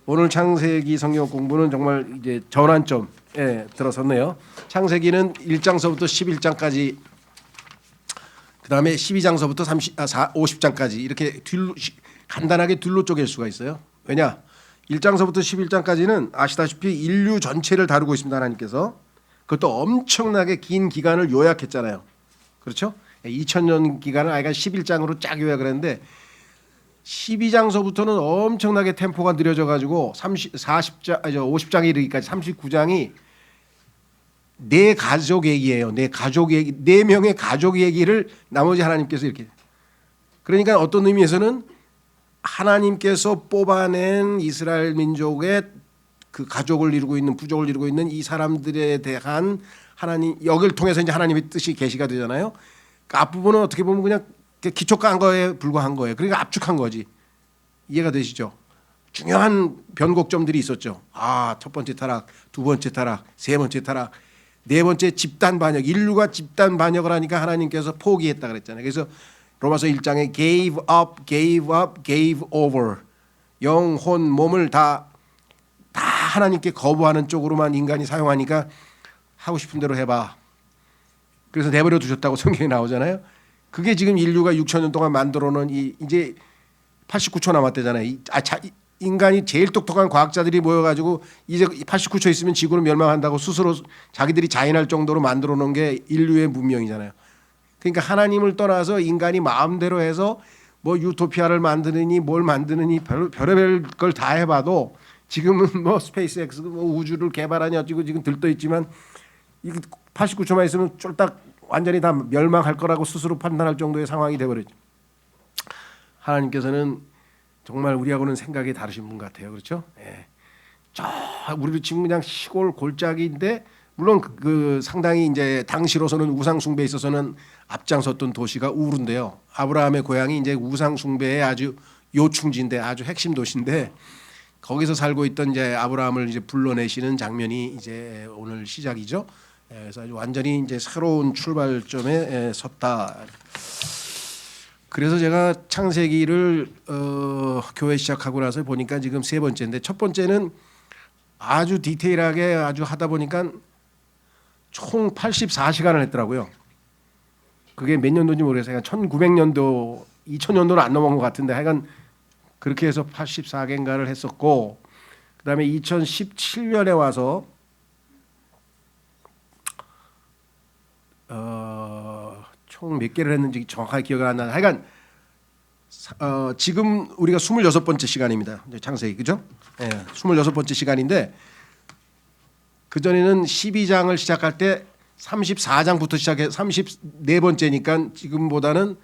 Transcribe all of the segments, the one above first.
오늘 창세기 성경 공부는 정말 이제 전환점에 들어섰네요. 창세기는 1장서부터 11장까지, 그다음에 12장서부터 50장까지 이렇게 간단하게 둘로 쪼갤 수가 있어요. 왜냐? 1장서부터 11장까지는 아시다시피 인류 전체를 다루고 있습니다. 하나님께서. 그것도 엄청나게 긴 기간을 요약했잖아요. 그렇죠? 2000년 기간을 아이가 11장으로 쫙 요약을 했는데 12장서부터는 엄청나게 템포가 느려져 가지고 50장에 이르기까지 39장이 내 가족 얘기예요. 내 가족 얘기, 4명의 가족 얘기를 나머지 하나님께서 이렇게. 그러니까 어떤 의미에서는 하나님께서 뽑아낸 이스라엘 민족의 그 가족을 이루고 있는, 부족을 이루고 있는 이 사람들에 대한 하나님, 여기를 통해서 이제 하나님의 뜻이 계시가 되잖아요. 그 앞부분은 어떻게 보면 그냥 기초 깐 거에 불과한 거예요. 그러니까 압축한 거지. 이해가 되시죠? 중요한 변곡점들이 있었죠. 첫 번째 타락, 두 번째 타락, 세 번째 타락, 네 번째 집단 반역. 인류가 집단 반역을 하니까 하나님께서 포기했다 그랬잖아요. 그래서 로마서 1장에 gave up, gave up, gave over. 영혼, 몸을 다 하나님께 거부하는 쪽으로만 인간이 사용하니까 하고 싶은 대로 해봐. 그래서 내버려 두셨다고 성경에 나오잖아요. 그게 지금 인류가 6,000년 동안 만들어 놓은 이제 89초 남았대잖아요. 인간이 제일 똑똑한 과학자들이 모여가지고 이제 89초 있으면 지구는 멸망한다고 스스로 자기들이 자인할 정도로 만들어 놓은 게 인류의 문명이잖아요. 그러니까 하나님을 떠나서 인간이 마음대로 해서 뭐 유토피아를 만드느니 뭘 만드느니 별의별 걸 다 해봐도 지금은 뭐 스페이스X 뭐 우주를 개발하니 어찌고 지금 들떠 있지만 89초만 있으면 쫄딱 완전히 다 멸망할 거라고 스스로 판단할 정도의 상황이 돼버렸죠. 하나님께서는 정말 우리하고는 생각이 다르신 분 같아요. 그렇죠? 예. 우리도 지금 그냥 시골 골짜기인데 물론 그 상당히 이제 당시로서는 우상 숭배에 있어서는 앞장섰던 도시가 우르인데요. 아브라함의 고향이 이제 우상 숭배의 아주 요충지인데 아주 핵심 도시인데 거기서 살고 있던 이제 아브라함을 이제 불러내시는 장면이 이제 오늘 시작이죠. 그래서 아주 완전히 이제 새로운 출발점에 섰다. 그래서 제가 창세기를 교회 시작하고 나서 보니까 지금 세 번째인데 첫 번째는 아주 디테일하게 아주 하다 보니까 총 84시간을 했더라고요. 그게 몇 년도인지 모르겠어요. 1900년도, 2000년도는 안 넘어간 것 같은데 하여간 그렇게 해서 84개인가를 했었고 그다음에 2017년에 와서 총 몇 개를 했는지 정확하게 기억이 안 나요. 하여간 지금 우리가 26번째 시간입니다. 창세기 그죠? 26번째 시간인데 그전에는 12장을 시작할 때 34장부터 시작해 34번째니까 지금보다는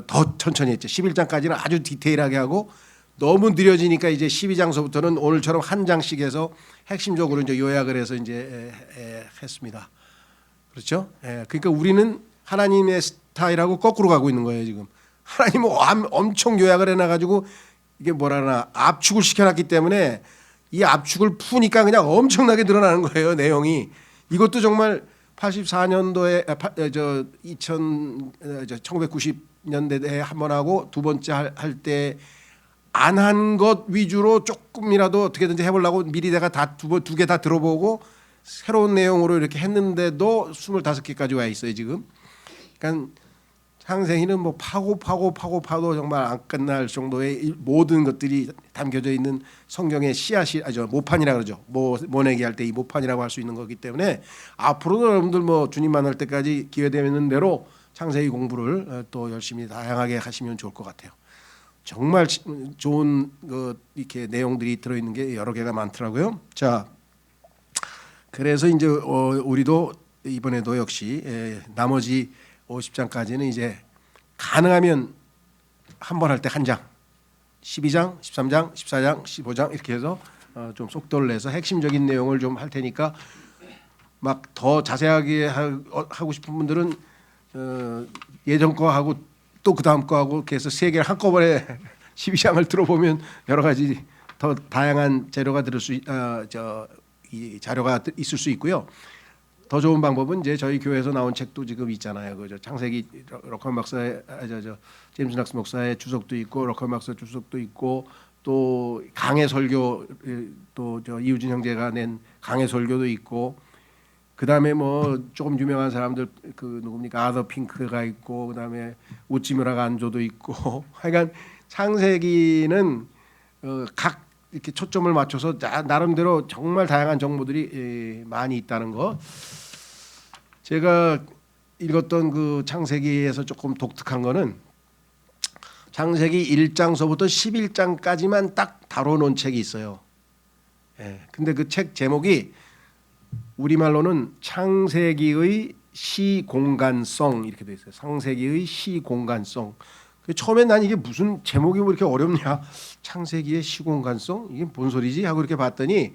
더 천천히 했죠. 11장까지는 아주 디테일하게 하고 너무 느려지니까 이제 12장서부터는 오늘처럼 한 장씩 해서 핵심적으로 이제 요약을 해서 이제 했습니다. 그렇죠? 그러니까 우리는 하나님의 스타일하고 거꾸로 가고 있는 거예요 지금. 하나님은 엄청 요약을 해놔가지고 이게 뭐라나 압축을 시켜놨기 때문에 이 압축을 푸니까 그냥 엄청나게 늘어나는 거예요 내용이. 이것도 정말 84년도에 1990년대에 한 번 하고 두 번째 할 때 안 한 것 위주로 조금이라도 어떻게든지 해보려고 미리 내가 다 두 개 다 들어보고 새로운 내용으로 이렇게 했는데도 25개까지 와 있어요 지금. 그러니까 창세기는 뭐 파도 정말 안 끝날 정도의 모든 것들이 담겨져 있는 성경의 씨앗이 모판이라 그러죠. 모내기 할 때 이 모판이라고 할 수 있는 거기 때문에 앞으로도 여러분들 뭐 주님 만날 때까지 기회 되는 대로 창세기 공부를 또 열심히 다양하게 하시면 좋을 것 같아요. 정말 좋은 이렇게 내용들이 들어 있는 게 여러 개가 많더라고요. 자, 그래서 이제 우리도 이번에도 역시 나머지 50장까지는 이제 가능하면 한 번 할 때 한 장, 12장, 13장, 14장, 15장 이렇게 해서 좀 속도를 내서 핵심적인 내용을 좀 할 테니까 막 더 자세하게 하고 싶은 분들은 예전 거 하고 또 그 다음 거 하고 이렇게 해서 세 개를 한꺼번에 12장을 들어보면 여러 가지 더 다양한 재료가 이 자료가 있을 수 있고요. 더 좋은 방법은 이제 저희 교회에서 나온 책도 지금 있잖아요. 그죠? 창세기 로컬 박사의 제임스 낙스 목사의 주석도 있고 로컬 박사 주석도 있고 또 강해 설교 또 저 이우진 형제가 낸 강해 설교도 있고 그다음에 뭐 조금 유명한 사람들 그 누굽니까 아더 핑크가 있고 그다음에 우찌무라 간조도 있고 하여간 창세기는 각 이렇게 초점을 맞춰서 나름대로 정말 다양한 정보들이 많이 있다는 거. 제가 읽었던 그 창세기에서 조금 독특한 거는 창세기 1장서부터 11장까지만 딱 다뤄놓은 책이 있어요. 예. 근데 그 책 제목이 우리말로는 창세기의 시공간성 이렇게 돼 있어요. 창세기의 시공간성. 처음엔 난 이게 무슨 제목이 뭐 이렇게 어렵냐. 창세기의 시공간성? 이게 뭔 소리지? 하고 이렇게 봤더니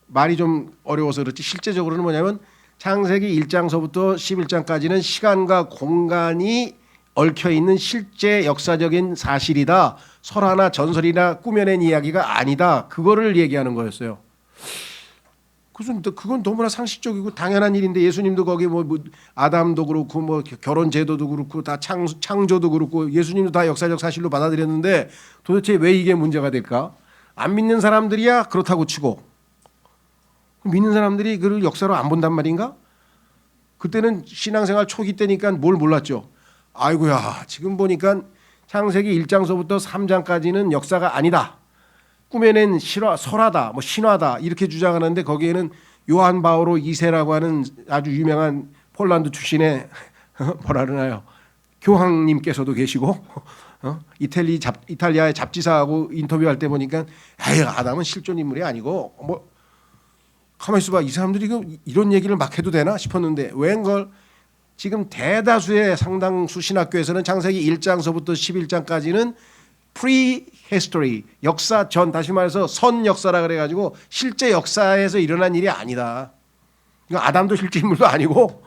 말이 좀 어려워서 그렇지 실제적으로는 뭐냐면 창세기 1장서부터 11장까지는 시간과 공간이 얽혀있는 실제 역사적인 사실이다. 설화나 전설이나 꾸며낸 이야기가 아니다. 그거를 얘기하는 거였어요. 그건 너무나 상식적이고 당연한 일인데 예수님도 거기 뭐 아담도 그렇고 뭐 결혼 제도도 그렇고 다 창조도 그렇고 예수님도 다 역사적 사실로 받아들였는데 도대체 왜 이게 문제가 될까? 안 믿는 사람들이야 그렇다고 치고 믿는 사람들이 그걸 역사로 안 본단 말인가? 그때는 신앙생활 초기 때니까 뭘 몰랐죠. 아이고야 지금 보니까 창세기 1장서부터 3장까지는 역사가 아니다. 꾸며낸 설화다, 뭐 신화다 이렇게 주장하는데 거기에는 요한 바오로 2세라고 하는 아주 유명한 폴란드 출신의 뭐라 그러나요? 교황님께서도 계시고 이탈리아의 잡지사하고 인터뷰할 때 보니까 에이, 아담은 실존 인물이 아니고 뭐 가만히 있어봐 이 사람들이 이런 얘기를 막 해도 되나 싶었는데 웬걸 지금 대다수의 상당수 신학교에서는 창세기 1장서부터 11장까지는 pre-history 역사 전 다시 말해서 선 역사라 그래가지고 실제 역사에서 일어난 일이 아니다. 아담도 실제 인물도 아니고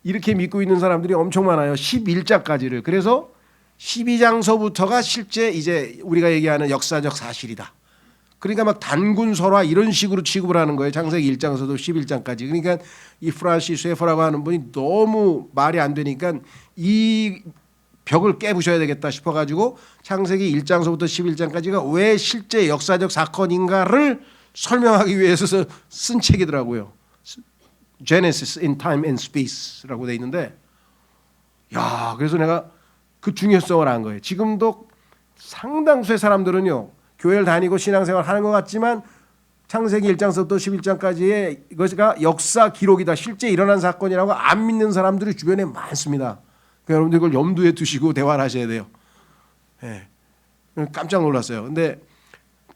이렇게 믿고 있는 사람들이 엄청 많아요. 11장까지를. 그래서 12장서부터가 실제 이제 우리가 얘기하는 역사적 사실이다. 그러니까 막 단군 설화 이런 식으로 취급을 하는 거예요. 창세기 1장에서도 11장까지. 그러니까 이 프란시스 셰퍼라고 하는 분이 너무 말이 안 되니까 이 벽을 깨부셔야 되겠다 싶어가지고 창세기 1장서부터 11장까지가 왜 실제 역사적 사건인가를 설명하기 위해서 쓴 책이더라고요. Genesis in Time and Space라고 돼 있는데 야 그래서 내가 그 중요성을 안 거예요. 지금도 상당수의 사람들은요. 교회를 다니고 신앙생활 하는 것 같지만 창세기 1장서부터 11장까지의 이것이 역사 기록이다. 실제 일어난 사건이라고 안 믿는 사람들이 주변에 많습니다. 그러니까 여러분들 그걸 염두에 두시고 대화를 하셔야 돼요. 네. 깜짝 놀랐어요. 근데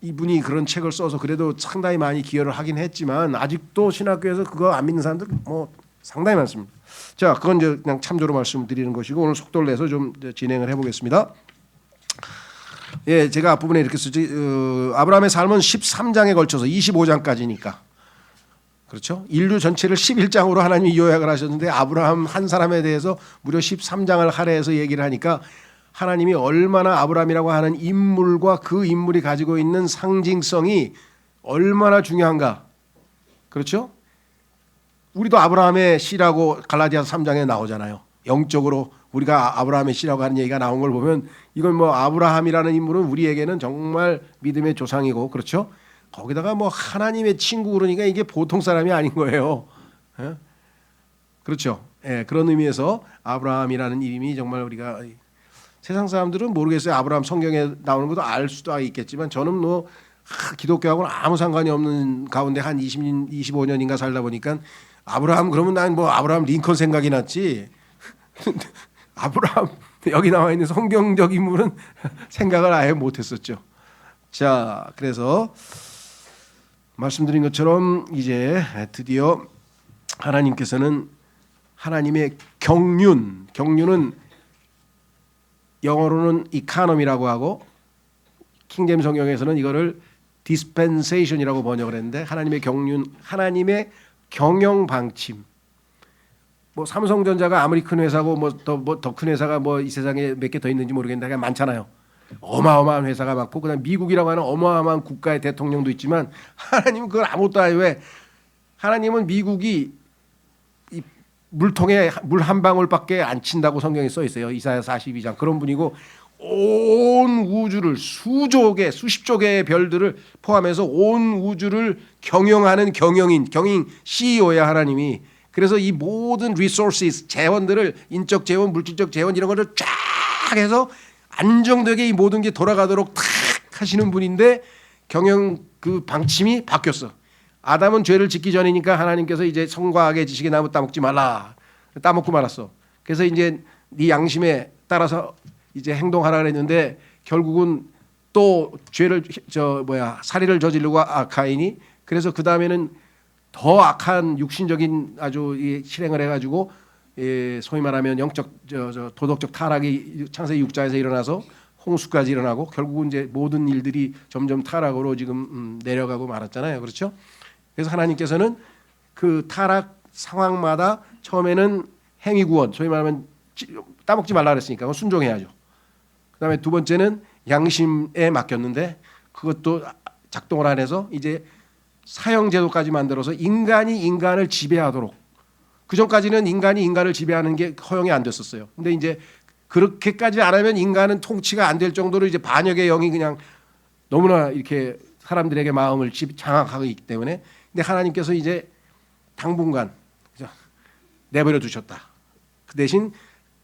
이분이 그런 책을 써서 그래도 상당히 많이 기여를 하긴 했지만 아직도 신학교에서 그거 안 믿는 사람들 뭐 상당히 많습니다. 자, 그건 이제 그냥 참조로 말씀드리는 것이고 오늘 속도를 내서 좀 진행을 해보겠습니다. 예, 제가 앞부분에 이렇게 쓰지 아브라함의 삶은 13장에 걸쳐서 25장까지니까 그렇죠? 인류 전체를 11장으로 하나님이 요약을 하셨는데 아브라함 한 사람에 대해서 무려 13장을 할애해서 얘기를 하니까 하나님이 얼마나 아브라함이라고 하는 인물과 그 인물이 가지고 있는 상징성이 얼마나 중요한가. 그렇죠? 우리도 아브라함의 씨라고 갈라디아서 3장에 나오잖아요. 영적으로 우리가 아브라함의 씨라고 하는 얘기가 나온 걸 보면 이건 뭐 아브라함이라는 인물은 우리에게는 정말 믿음의 조상이고 그렇죠? 거기다가 뭐 하나님의 친구 그러니까 이게 보통 사람이 아닌 거예요. 예? 그렇죠? 예, 그런 의미에서 아브라함이라는 이름이 정말 우리가 세상 사람들은 모르겠어요. 아브라함 성경에 나오는 것도 알 수도 있겠지만 저는 뭐 기독교하고는 아무 상관이 없는 가운데 한 25년인가 살다 보니까 아브라함 그러면 난 뭐 아브라함 링컨 생각이 났지. 아브라함 여기 나와 있는 성경적 인물은 생각을 아예 못했었죠. 자, 그래서 말씀드린 것처럼 이제 드디어 하나님께서는 하나님의 경륜은 영어로는 이카노미라고 하고 킹제임 성경에서는 이거를 dispensation이라고 번역을 했는데 하나님의 경륜, 하나님의 경영 방침. 뭐 삼성전자가 아무리 큰 회사고 뭐 더 큰 회사가 뭐 이 세상에 몇 개 더 있는지 모르겠는데 그냥 많잖아요. 어마어마한 회사가 많고 그다음 미국이라고 하는 어마어마한 국가의 대통령도 있지만 하나님은 그걸 아무것도 아니에요. 왜? 하나님은 미국이 이 물통에 물 한 방울밖에 안 친다고 성경에 써 있어요. 이사야 42장 그런 분이고 온 우주를 수조 개, 수십조 개의 별들을 포함해서 온 우주를 경영하는 경영 CEO야 하나님이. 그래서 이 모든 resources 재원들을 인적 재원, 물질적 재원 이런 거를 쫙 해서 안정되게 이 모든 게 돌아가도록 탁 하시는 분인데 경영 그 방침이 바뀌었어. 아담은 죄를 짓기 전이니까 하나님께서 이제 성과 악의 지식의 나무 따먹지 말라. 따먹고 말았어. 그래서 이제 네 양심에 따라서 이제 행동하라 그랬는데 결국은 또 죄를 살인을 저지르고 가인이. 그래서 그 다음에는 더 악한 육신적인 아주 실행을 해가지고 소위 말하면 영적 도덕적 타락이 창세기 6장에서 일어나서 홍수까지 일어나고 결국은 이제 모든 일들이 점점 타락으로 지금 내려가고 말았잖아요. 그렇죠? 그래서 하나님께서는 그 타락 상황마다 처음에는 행위구원, 소위 말하면 따먹지 말라 그랬으니까 순종해야죠. 그다음에 두 번째는 양심에 맡겼는데 그것도 작동을 안 해서 이제 사형제도까지 만들어서 인간이 인간을 지배하도록. 그 전까지는 인간이 인간을 지배하는 게 허용이 안 됐었어요. 근데 이제 그렇게까지 안 하면 인간은 통치가 안 될 정도로 이제 반역의 영이 그냥 너무나 이렇게 사람들에게 마음을 장악하고 있기 때문에. 근데 하나님께서 이제 당분간 내버려 두셨다. 그 대신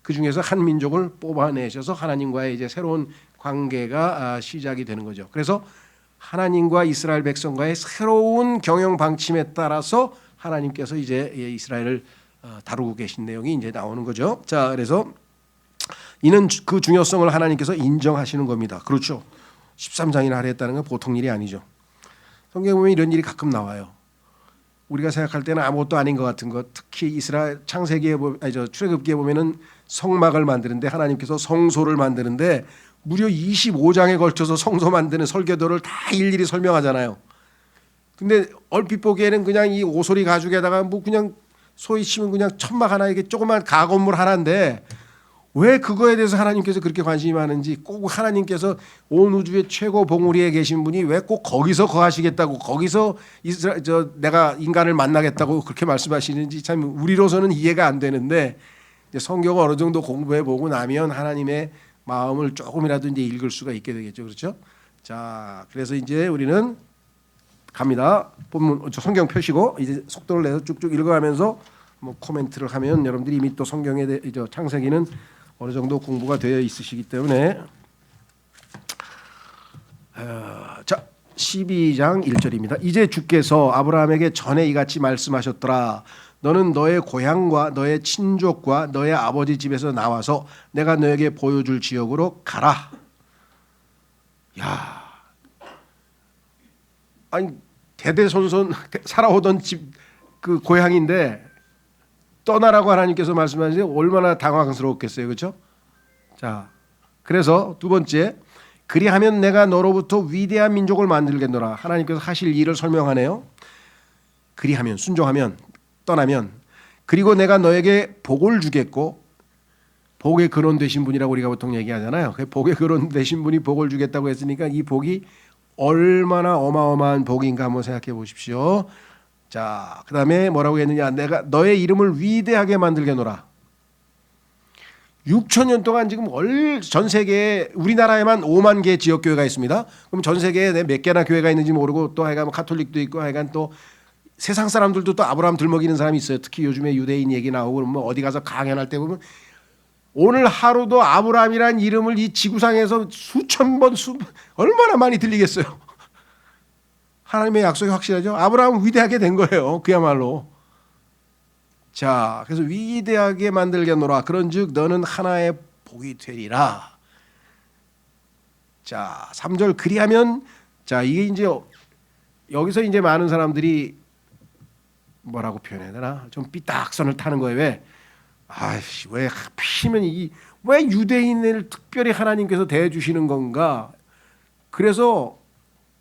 그 중에서 한 민족을 뽑아내셔서 하나님과의 이제 새로운 관계가 시작이 되는 거죠. 그래서 하나님과 이스라엘 백성과의 새로운 경영 방침에 따라서 하나님께서 이제 이스라엘을 다루고 계신 내용이 이제 나오는 거죠. 자, 그래서 이는 그 중요성을 하나님께서 인정하시는 겁니다. 그렇죠. 13장이나 하려 했다는 건 보통 일이 아니죠. 성경에 보면 이런 일이 가끔 나와요. 우리가 생각할 때는 아무것도 아닌 것 같은 것, 특히 이스라엘 창세기에 출애굽기에 보면은 성막을 만드는데 하나님께서 성소를 만드는데 무려 25장에 걸쳐서 성소 만드는 설계도를 다 일일이 설명하잖아요. 근데 얼핏 보기에는 그냥 이 오소리 가죽에다가 뭐 그냥 소위 치면 그냥 천막 하나, 이게 조그만 가건물 하나인데 왜 그거에 대해서 하나님께서 그렇게 관심이 많은지, 꼭 하나님께서 온 우주의 최고 봉우리에 계신 분이 왜 꼭 거기서 거하시겠다고, 거기서 내가 인간을 만나겠다고 그렇게 말씀하시는지 참 우리로서는 이해가 안 되는데, 이제 성경을 어느 정도 공부해 보고 나면 하나님의 마음을 조금이라도 이제 읽을 수가 있게 되겠죠. 그렇죠? 자, 그래서 이제 우리는 갑니다. 본문 성경 펴시고 이제 속도를 내서 쭉쭉 읽어가면서 뭐 코멘트를 하면 여러분들이 이미 또 성경에 창세기는 어느 정도 공부가 되어 있으시기 때문에. 자, 12장 1절입니다. 이제 주께서 아브라함에게 전에 이같이 말씀하셨더라. 너는 너의 고향과 너의 친족과 너의 아버지 집에서 나와서 내가 너에게 보여줄 지역으로 가라. 야, 아니 대대손손 살아오던 집 그 고향인데 떠나라고 하나님께서 말씀하시니 얼마나 당황스러웠겠어요. 그렇죠? 자, 그래서 두 번째, 그리하면 내가 너로부터 위대한 민족을 만들겠노라. 하나님께서 하실 일을 설명하네요. 그리하면, 순종하면, 떠나면, 그리고 내가 너에게 복을 주겠고, 복의 근원 되신 분이라고 우리가 보통 얘기하잖아요. 복의 근원 되신 분이 복을 주겠다고 했으니까 이 복이 얼마나 어마어마한 복인가 한번 생각해 보십시오. 자, 그 다음에 뭐라고 했느냐. 내가 너의 이름을 위대하게 만들겠노라. 6,000년 동안 지금 전 세계에 우리나라에만 5만 개의 지역교회가 있습니다. 그럼 전 세계에 몇 개나 교회가 있는지 모르고, 또 하여간 카톨릭도 있고, 하여간 또 세상 사람들도 또 아브라함 들먹이는 사람이 있어요. 특히 요즘에 유대인 얘기 나오고 뭐 어디 가서 강연할 때 보면 오늘 하루도 아브라함이란 이름을 이 지구상에서 수천 번 얼마나 많이 들리겠어요. 하나님의 약속이 확실하죠. 아브라함은 위대하게 된 거예요. 그야말로. 자, 그래서 위대하게 만들겠노라. 그런즉 너는 하나의 복이 되리라. 자, 3절 그리하면, 자, 이게 이제 여기서 이제 많은 사람들이 뭐라고 표현해야 되나? 좀 삐딱선을 타는 거예요. 왜? 아이씨, 왜 하필이면 왜 유대인을 특별히 하나님께서 대해 주시는 건가? 그래서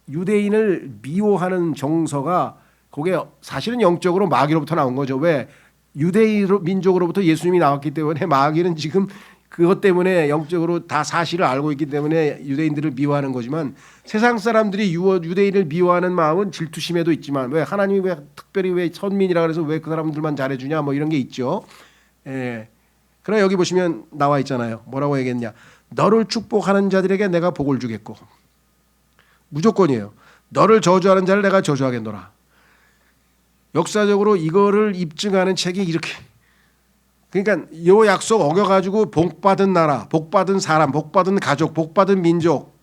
유대인을 미워하는 정서가 그게 사실은 영적으로 마귀로부터 나온 거죠. 왜? 유대인 민족으로부터 예수님이 나왔기 때문에 마귀는 지금 그것 때문에 영적으로 다 사실을 알고 있기 때문에 유대인들을 미워하는 거지만, 세상 사람들이 유대인을 미워하는 마음은 질투심에도 있지만, 왜 하나님이 왜 특별히 왜 선민이라 그래서 왜 그 사람들만 잘해주냐 뭐 이런 게 있죠. 예. 그러나 여기 보시면 나와 있잖아요. 뭐라고 얘기했냐. 너를 축복하는 자들에게 내가 복을 주겠고, 무조건이에요. 너를 저주하는 자를 내가 저주하겠노라. 역사적으로 이거를 입증하는 책이 이렇게, 그러니까 이 약속 어겨가지고 복받은 나라, 복받은 사람, 복받은 가족, 복받은 민족,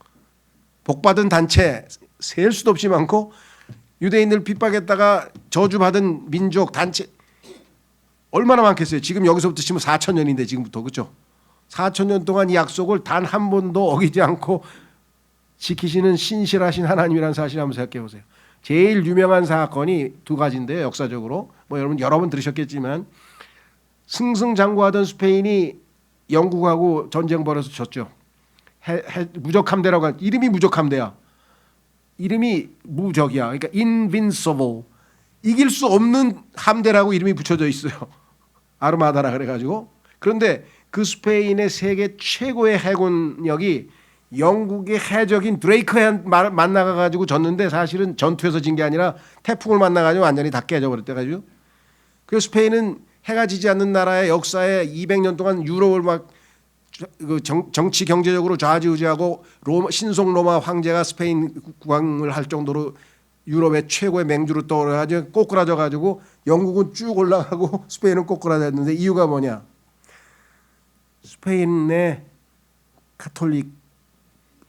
복받은 단체 셀 수도 없이 많고, 유대인들 핍박했다가 저주받은 민족, 단체 얼마나 많겠어요. 지금 여기서부터 치면 4,000년인데 지금부터, 그렇죠? 4,000년 동안 이 약속을 단 한 번도 어기지 않고 지키시는 신실하신 하나님이라는 사실을 한번 생각해 보세요. 제일 유명한 사건이 두 가지인데요. 역사적으로 뭐 여러분 여러 번 들으셨겠지만, 승승장구하던 스페인이 영국하고 전쟁 벌여서 졌죠. 무적함대라고 한, 이름이 무적함대야. 이름이 무적이야. 그러니까 invincible, 이길 수 없는 함대라고 이름이 붙여져 있어요. 아르마다라 그래가지고. 그런데 그 스페인의 세계 최고의 해군력이 영국의 해적인 드레이크에 만나가지고 졌는데, 사실은 전투에서 진 게 아니라 태풍을 만나가지고 완전히 다 깨져버렸대가지고. 그래서 스페인은 해가 지지 않는 나라의 역사에 200년 동안 유럽을 막 정치 경제적으로 좌지우지하고, 신성 로마 황제가 스페인 국왕을 할 정도로 유럽의 최고의 맹주로 떠올라가지고 꼬꾸라져가지고 영국은 쭉 올라가고 스페인은 꼬꾸라졌는데, 이유가 뭐냐? 스페인의 카톨릭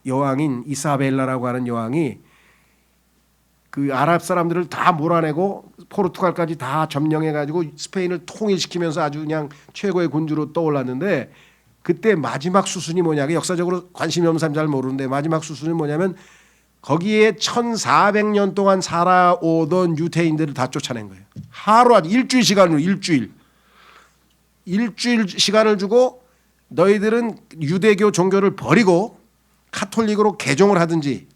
여왕인 이사벨라라고 하는 여왕이 그 아랍 사람들을 다 몰아내고 포르투갈까지 다 점령해가지고 스페인을 통일시키면서 아주 그냥 최고의 군주로 떠올랐는데, 그때 마지막 수순이 뭐냐? 역사적으로 관심이 없는 사람 잘 모르는데, 마지막 수순이 뭐냐면 거기에 1400년 동안 살아오던 유대인들을 다 쫓아낸 거예요. 하루, 일주일 시간으로, 일주일 시간을 주고 너희들은 유대교 종교를 버리고 카톨릭으로 개종을 하든지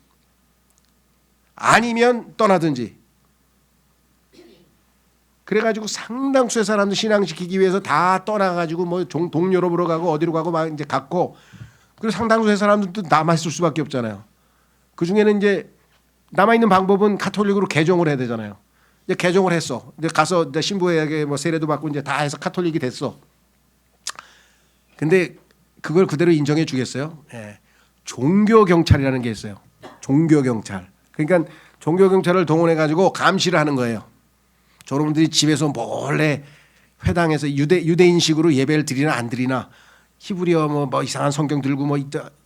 아니면 떠나든지. 그래가지고 상당수의 사람들 신앙시키기 위해서 다 떠나가지고 뭐 동유럽으로 가고 어디로 가고 막 이제 갔고, 그리고 상당수의 사람들도 남아있을 수밖에 없잖아요. 그 중에는 이제 남아있는 방법은 카톨릭으로 개종을 해야 되잖아요. 이제 개종을 했어. 이제 가서 이제 신부에게 뭐 세례도 받고 이제 다 해서 카톨릭이 됐어. 근데 그걸 그대로 인정해 주겠어요? 예. 종교 경찰이라는 게 있어요. 종교 경찰. 그러니까 종교 경찰을 동원해 가지고 감시를 하는 거예요. 저러분들이 집에서 몰래 회당에서 유대인식으로 예배를 드리나 안 드리나, 히브리어 뭐 이상한 성경 들고 뭐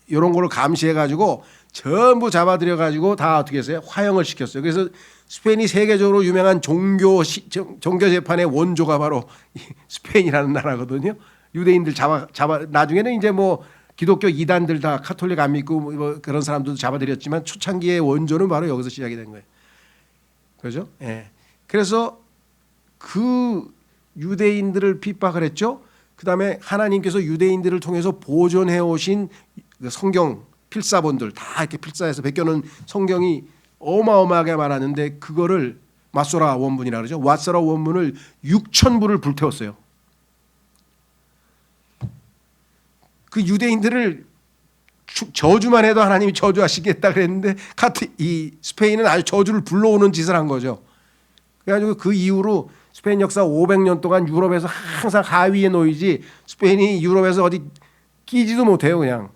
이런 걸로 감시해 가지고 전부 잡아들여 가지고 다 어떻게 했어요? 화형을 시켰어요. 그래서 스페인이 세계적으로 유명한 종교 재판의 원조가 바로 스페인이라는 나라거든요. 유대인들 잡아 나중에는 이제 뭐 기독교 이단들 다 카톨릭 안 믿고 뭐 그런 사람들도 잡아들였지만, 초창기의 원조는 바로 여기서 시작이 된 거예요. 그렇죠? 예. 그래서 그 유대인들을 핍박을 했죠. 그다음에 하나님께서 유대인들을 통해서 보존해 오신 성경 필사본들 다 이렇게 필사해서 베껴놓은 성경이 어마어마하게 많았는데, 그거를 마소라 원문이라 그러죠. 마소라 원문을 6,000부를 불태웠어요. 그 유대인들을 저주만 해도 하나님이 저주하시겠다 그랬는데, 이 스페인은 아주 저주를 불러오는 짓을 한 거죠. 그래가지고 그 이후로 스페인 역사 500년 동안 유럽에서 항상 하위에 놓이지, 스페인이 유럽에서 어디 끼지도 못해요. 그냥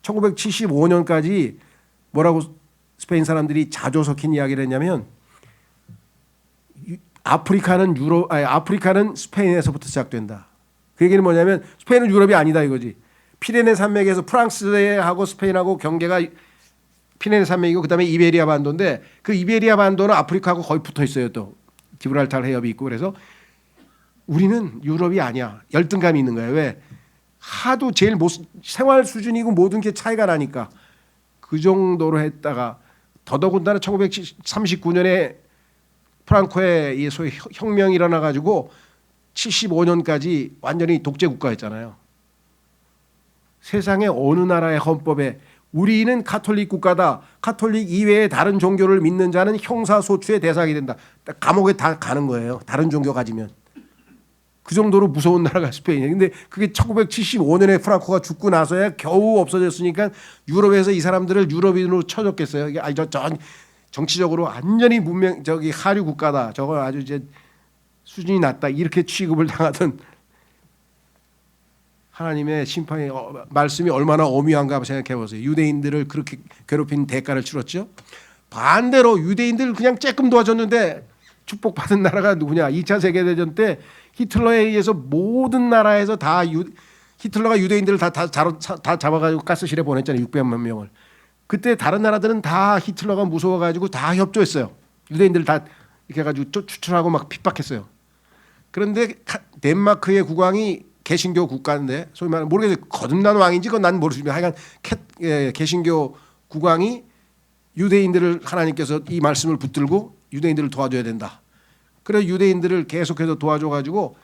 1975년까지 뭐라고 스페인 사람들이 자조 섞인 이야기를 했냐면, 아프리카는 스페인에서부터 시작된다. 그 얘기는 뭐냐면 스페인은 유럽이 아니다 이거지. 피레네 산맥에서 프랑스하고 스페인하고 경계가 피레네 산맥이고, 그다음에 이베리아 반도인데, 그 이베리아 반도는 아프리카하고 거의 붙어 있어요. 또 기브랄타르 해협이 있고. 그래서 우리는 유럽이 아니야. 열등감이 있는 거예요. 왜? 하도 제일 생활 수준이고 모든 게 차이가 나니까. 그 정도로 했다가 더더군다나 1939년에 프랑코의 이 소위 혁명이 일어나 가지고 75년까지 완전히 독재 국가였잖아요. 세상의 어느 나라의 헌법에 우리는 카톨릭 국가다, 카톨릭 이외의 다른 종교를 믿는 자는 형사소추의 대상이 된다, 감옥에 다 가는 거예요. 다른 종교 가지면. 그 정도로 무서운 나라가 스페인이에요. 근데 그게 1975년에 프랑코가 죽고 나서야 겨우 없어졌으니까, 유럽에서 이 사람들을 유럽인으로 쳐줬겠어요. 이게 정치적으로 완전히 하류 국가다, 저거 아주 이제 수준이 낮다, 이렇게 취급을 당하던 하나님의 심판의 말씀이 얼마나 엄미한가 한번 생각해 보세요. 유대인들을 그렇게 괴롭힌 대가를 치렀죠. 반대로 유대인들을 그냥 쬐끔 도와줬는데 축복받은 나라가 누구냐? 2차 세계대전 때 히틀러에 의해서 모든 나라에서 다 히틀러가 유대인들을 다 잡아가지고 가스실에 보냈잖아요. 600만 명을. 그때 다른 나라들은 다 히틀러가 무서워가지고 다 협조했어요. 유대인들 다 이렇게 해가지고 추출하고 막 핍박했어요. 그런데 덴마크의 국왕이 개신교 국가인데 소위 말하면 모르겠어요. 거듭난 왕인지 그건 난 모르겠습니다. 하여간 개신교 국왕이 유대인들을 하나님께서 이 말씀을 붙들고 유대인들을 도와줘야 된다. 그래서 유대인들을 계속해서 도와줘가지고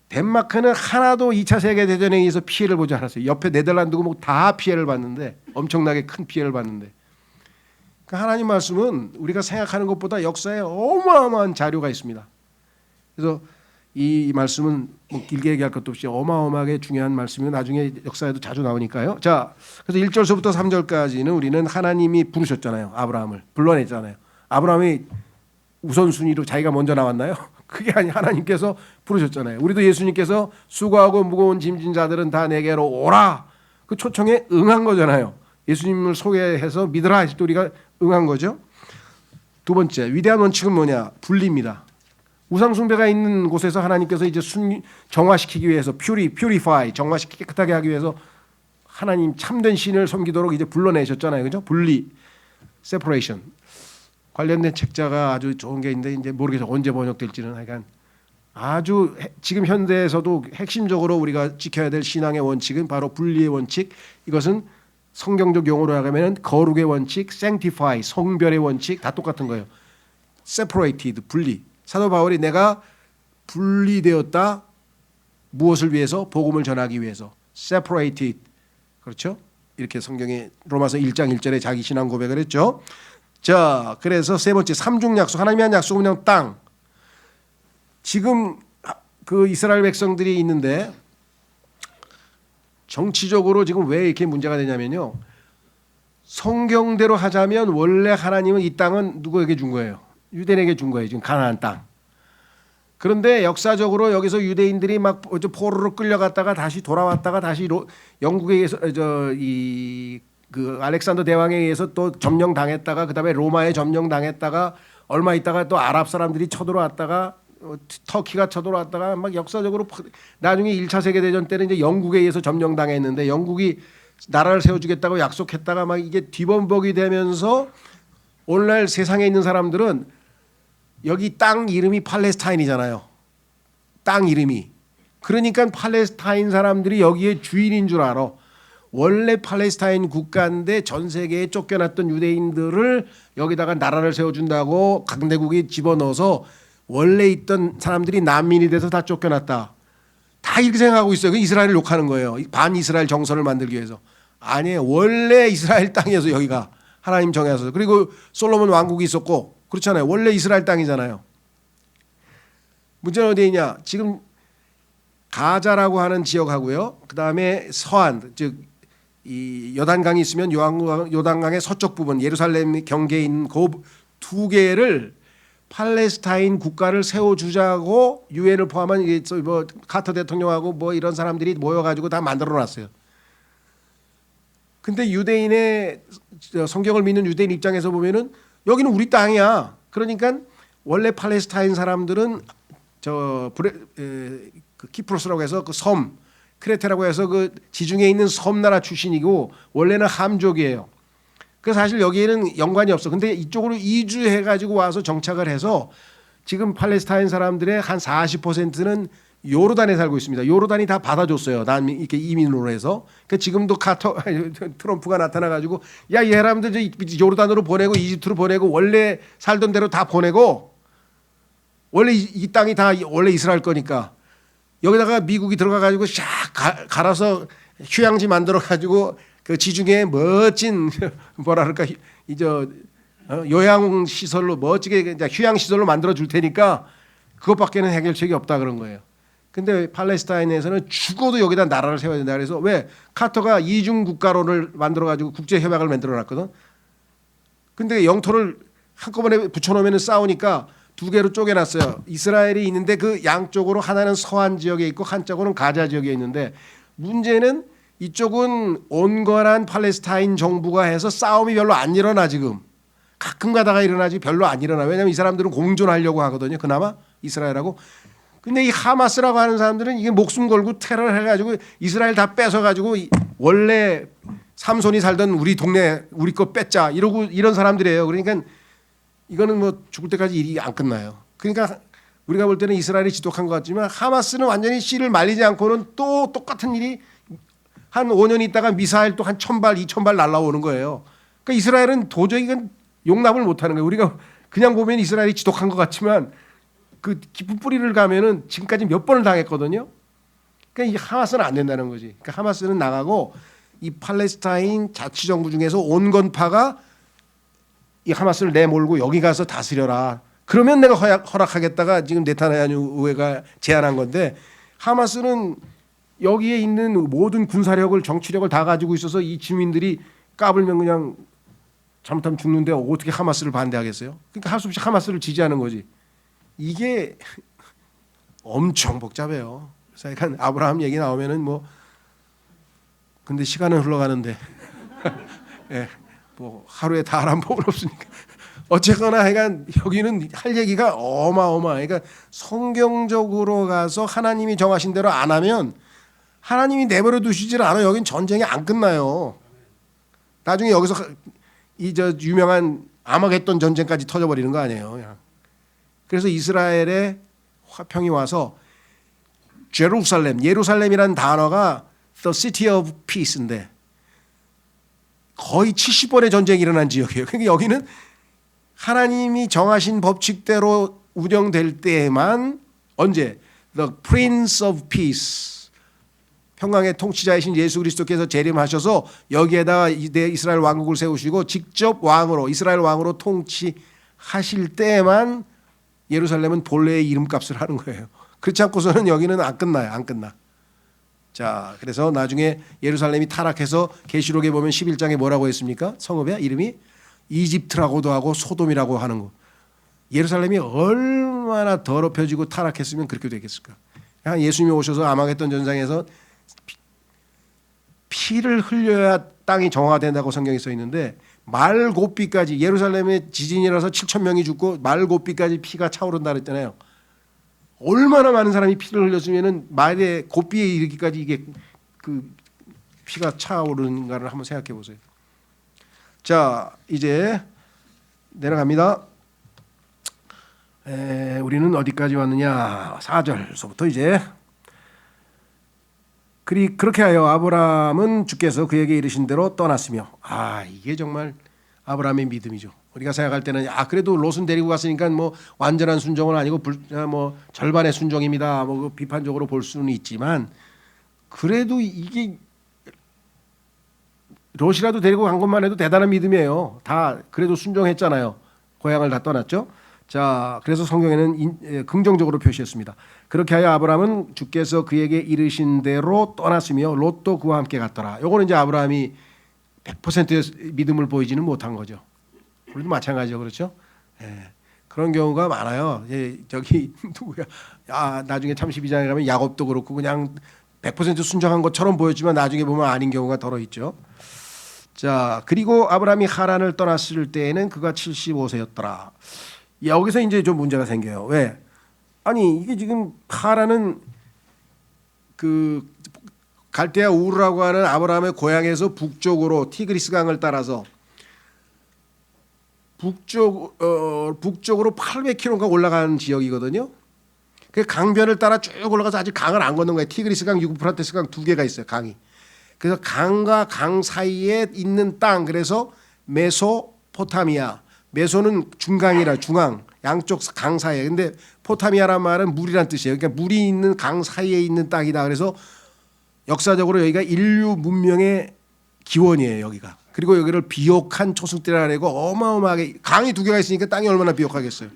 덴마크는 하나도 2차 세계대전에 의해서 피해를 보지 않았어요. 옆에 네덜란드고 뭐 다 피해를 봤는데 엄청나게 큰 피해를 봤는데 그러니까 하나님 말씀은 우리가 생각하는 것보다 역사에 어마어마한 자료가 있습니다. 그래서 이 말씀은 뭐 길게 얘기할 것도 없이 어마어마하게 중요한 말씀이고 나중에 역사에도 자주 나오니까요. 자, 그래서 1절서부터 3절까지는 우리는 하나님이 부르셨잖아요. 아브라함을 불러냈잖아요. 아브라함이 우선순위로 자기가 먼저 나왔나요? 그게 아니 하나님께서 부르셨잖아요. 우리도 예수님께서 수고하고 무거운 짐진 자들은 다 내게로 오라. 그 초청에 응한 거잖아요. 예수님을 소개해서 믿으라 했을 때 우리가 응한 거죠. 두 번째 위대한 원칙은 뭐냐? 분리입니다. 우상 숭배가 있는 곳에서 하나님께서 이제 정화시키기 위해서 purify 정화시키게 깨끗하게 하기 위해서 하나님 참된 신을 섬기도록 이제 불러내셨잖아요. 그죠? 분리 separation 관련된 책자가 아주 좋은 게 있는데 이제 모르겠어요. 언제 번역될지는 하여간 아주 지금 현대에서도 핵심적으로 우리가 지켜야 될 신앙의 원칙은 바로 분리의 원칙. 이것은 성경적 용어로 하면 거룩의 원칙, sanctify 성별의 원칙 다 똑같은 거예요. separated 분리. 사도 바울이 내가 분리되었다. 무엇을 위해서? 복음을 전하기 위해서. separated. 그렇죠? 이렇게 성경에 로마서 1장 1절에 자기 신앙 고백을 했죠. 자, 그래서 세 번째 삼중 약속. 하나님이 한 약속은 그냥 땅. 지금 그 이스라엘 백성들이 있는데 정치적으로 지금 왜 이렇게 문제가 되냐면요. 성경대로 하자면 원래 하나님은 이 땅은 누구에게 준 거예요? 유대인에게 준 거예요. 지금 가나안 땅. 그런데 역사적으로 여기서 유대인들이 막 포로로 끌려갔다가 다시 돌아왔다가 다시 영국에 의해서 그 알렉산더 대왕에 의해서 또 점령당했다가 그다음에 로마에 점령당했다가 얼마 있다가 또 아랍 사람들이 쳐들어왔다가 터키가 쳐들어왔다가 막 역사적으로 나중에 1차 세계대전 때는 이제 영국에 의해서 점령당했는데 영국이 나라를 세워주겠다고 약속했다가 막 이게 뒤범벅이 되면서 오늘날 세상에 있는 사람들은 여기 땅 이름이 팔레스타인이잖아요. 땅 이름이. 그러니까 팔레스타인 사람들이 여기에 주인인 줄 알아. 원래 팔레스타인 국가인데 전 세계에 쫓겨났던 유대인들을 여기다가 나라를 세워준다고 강대국이 집어넣어서 원래 있던 사람들이 난민이 돼서 다 쫓겨났다. 다 이렇게 생각하고 있어요. 그 이스라엘을 욕하는 거예요. 반 이스라엘 정서를 만들기 위해서. 아니에요. 원래 이스라엘 땅이어서 여기가 하나님 정해서. 그리고 솔로몬 왕국이 있었고 그렇잖아요. 원래 이스라엘 땅이잖아요. 문제는 어디에 있냐? 지금 가자라고 하는 지역하고요. 그다음에 서안 즉 이 요단강이 있으면 요단강의 서쪽 부분 예루살렘 경계에 있는 그 두 개를 팔레스타인 국가를 세워주자고 유엔을 포함한 뭐 카터 대통령하고 뭐 이런 사람들이 모여가지고 다 만들어놨어요. 근데 유대인의 성경을 믿는 유대인 입장에서 보면은 여기는 우리 땅이야. 그러니까 원래 팔레스타인 사람들은 그 키프로스라고 해서 그 섬 크레테라고 해서 그 지중해 있는 섬나라 출신이고 원래는 함족이에요. 그래서 사실 여기에는 연관이 없어. 근데 이쪽으로 이주해가지고 와서 정착을 해서 지금 팔레스타인 사람들의 한 40%는 요르단에 살고 있습니다. 요르단이 다 받아줬어요. 난민 이렇게 이민으로 해서. 그러니까 지금도 트럼프가 나타나가지고 야, 이 사람들 요르단으로 보내고 이집트로 보내고 원래 살던 대로 다 보내고 원래 이 땅이 다 원래 이스라엘 거니까 여기다가 미국이 들어가가지고 샥 갈아서 휴양지 만들어가지고 그 지중해 멋진 뭐라 그럴까 요양 시설로 멋지게 휴양 시설로 만들어 줄 테니까 그것밖에는 해결책이 없다 그런 거예요. 근데 팔레스타인에서는 죽어도 여기다 나라를 세워야 된다. 그래서 왜 카터가 이중 국가론을 만들어 가지고 국제 협약을 만들어 놨거든. 근데 영토를 한꺼번에 붙여놓으면 싸우니까 두 개로 쪼개놨어요. 이스라엘이 있는데 그 양쪽으로 하나는 서한 지역에 있고 한쪽으로는 가자 지역에 있는데 문제는 이쪽은 온건한 팔레스타인 정부가 해서 싸움이 별로 안 일어나 지금. 가끔 가다가 일어나지 별로 안 일어나. 왜냐하면 이 사람들은 공존하려고 하거든요. 그나마 이스라엘하고. 근데 이 하마스라고 하는 사람들은 이게 목숨 걸고 테러를 해가지고 이스라엘 다 뺏어가지고 원래 삼손이 살던 우리 동네 우리 거 뺏자 이러고 이런 사람들이에요. 그러니까 이거는 뭐 죽을 때까지 일이 안 끝나요. 그러니까 우리가 볼 때는 이스라엘이 지독한 것 같지만 하마스는 완전히 씨를 말리지 않고는 또 똑같은 일이 한 5년 있다가 미사일 또 한 1,000발, 2,000발 날라오는 거예요. 그러니까 이스라엘은 도저히 이건 용납을 못하는 거예요. 우리가 그냥 보면 이스라엘이 지독한 것 같지만 그 깊은 뿌리를 가면은 지금까지 몇 번을 당했거든요. 그러니까 이 하마스는 안 된다는 거지. 그러니까 하마스는 나가고 이 팔레스타인 자치정부 중에서 온건파가 이 하마스를 내몰고 여기 가서 다스려라. 그러면 내가 허락하겠다가 지금 네타냐후 의회가 제안한 건데 하마스는 여기에 있는 모든 군사력을 정치력을 다 가지고 있어서 이 주민들이 까불면 그냥 잘못하면 죽는데 어떻게 하마스를 반대하겠어요? 그러니까 할 수 없이 하마스를 지지하는 거지. 이게 엄청 복잡해요. 그래서 약간 아브라함 얘기 나오면은 뭐 근데 시간은 흘러가는데 예, 뭐 하루에 다 하란 법은 없으니까 어쨌거나 하여간 여기는 할 얘기가 어마어마해. 그러니까 성경적으로 가서 하나님이 정하신 대로 안 하면 하나님이 내버려 두시질 않아요. 여긴 전쟁이 안 끝나요. 나중에 여기서 이 저 유명한 아마겟돈 전쟁까지 터져버리는 거 아니에요. 그냥. 그래서 이스라엘의 화평이 와서 예루살렘이라는 단어가 The City of Peace인데 거의 70번의 전쟁이 일어난 지역이에요. 그러니까 여기는 하나님이 정하신 법칙대로 운영될 때에만 언제 The Prince of Peace 평강의 통치자이신 예수 그리스도께서 재림하셔서 여기에다가 이스라엘 왕국을 세우시고 직접 왕으로 이스라엘 왕으로 통치하실 때에만 예루살렘은 본래의 이름값을 하는 거예요. 그렇지 않고서는 여기는 안 끝나요. 안 끝나. 자, 그래서 나중에 예루살렘이 타락해서 계시록에 보면 11장에 뭐라고 했습니까? 성읍의 이름이 이집트라고도 하고 소돔이라고 하는 거. 예루살렘이 얼마나 더럽혀지고 타락했으면 그렇게 되겠을까? 예수님이 오셔서 아마겟돈 전장에서 피를 흘려야 땅이 정화된다고 성경에 써 있는데 말곶비까지 예루살렘에 지진이라서 7,000명이 죽고 말곶비까지 피가 차오른다 그랬잖아요. 얼마나 많은 사람이 피를 흘렸으면은 말의 곶비에 이르기까지 이게 그 피가 차오르는가를 한번 생각해 보세요. 자, 이제 내려갑니다. 우리는 어디까지 왔느냐? 4절서부터 이제 그렇게 하여 아브라함은 주께서 그에게 이르신 대로 떠났으며 이게 정말 아브라함의 믿음이죠. 우리가 생각할 때는 그래도 롯은 데리고 갔으니까 뭐 완전한 순종은 아니고 뭐 절반의 순종입니다. 뭐 비판적으로 볼 수는 있지만 그래도 이게 롯이라도 데리고 간 것만 해도 대단한 믿음이에요. 다 그래도 순종했잖아요. 고향을 다 떠났죠. 자, 그래서 성경에는 긍정적으로 표시했습니다. 그렇게 하여 아브라함은 주께서 그에게 이르신 대로 떠났으며 롯도 그와 함께 갔더라. 요거는 이제 아브라함이 100%의 믿음을 보이지는 못한 거죠. 우리도 마찬가지죠, 그렇죠? 예, 그런 경우가 많아요. 저기 누구야? 나중에 참 12장에 가면 야곱도 그렇고 그냥 100% 순종한 것처럼 보였지만 나중에 보면 아닌 경우가 더러 있죠. 자, 그리고 아브라함이 하란을 떠났을 때에는 그가 75세였더라. 여기서 이제 좀 문제가 생겨요. 왜? 아니 이게 지금 하란은 그 갈대아 우르라고 하는 아브라함의 고향에서 북쪽으로 티그리스 강을 따라서 북쪽으로 800km가 올라가는 지역이거든요. 그 강변을 따라 쭉 올라가서 아직 강을 안 건넌 거예요. 티그리스 강, 유프라테스 강 두 개가 있어요. 강이. 그래서 강과 강 사이에 있는 땅. 그래서 메소포타미아. 메소는 중강이라 중앙. 양쪽 강 사이에. 근데 포타미아란 말은 물이란 뜻이에요. 그러니까 물이 있는 강 사이에 있는 땅이다. 그래서 역사적으로 여기가 인류 문명의 기원이에요. 여기가. 그리고 여기를 비옥한 초승달이라 그러고 어마어마하게 강이 두 개가 있으니까 땅이 얼마나 비옥하겠어요.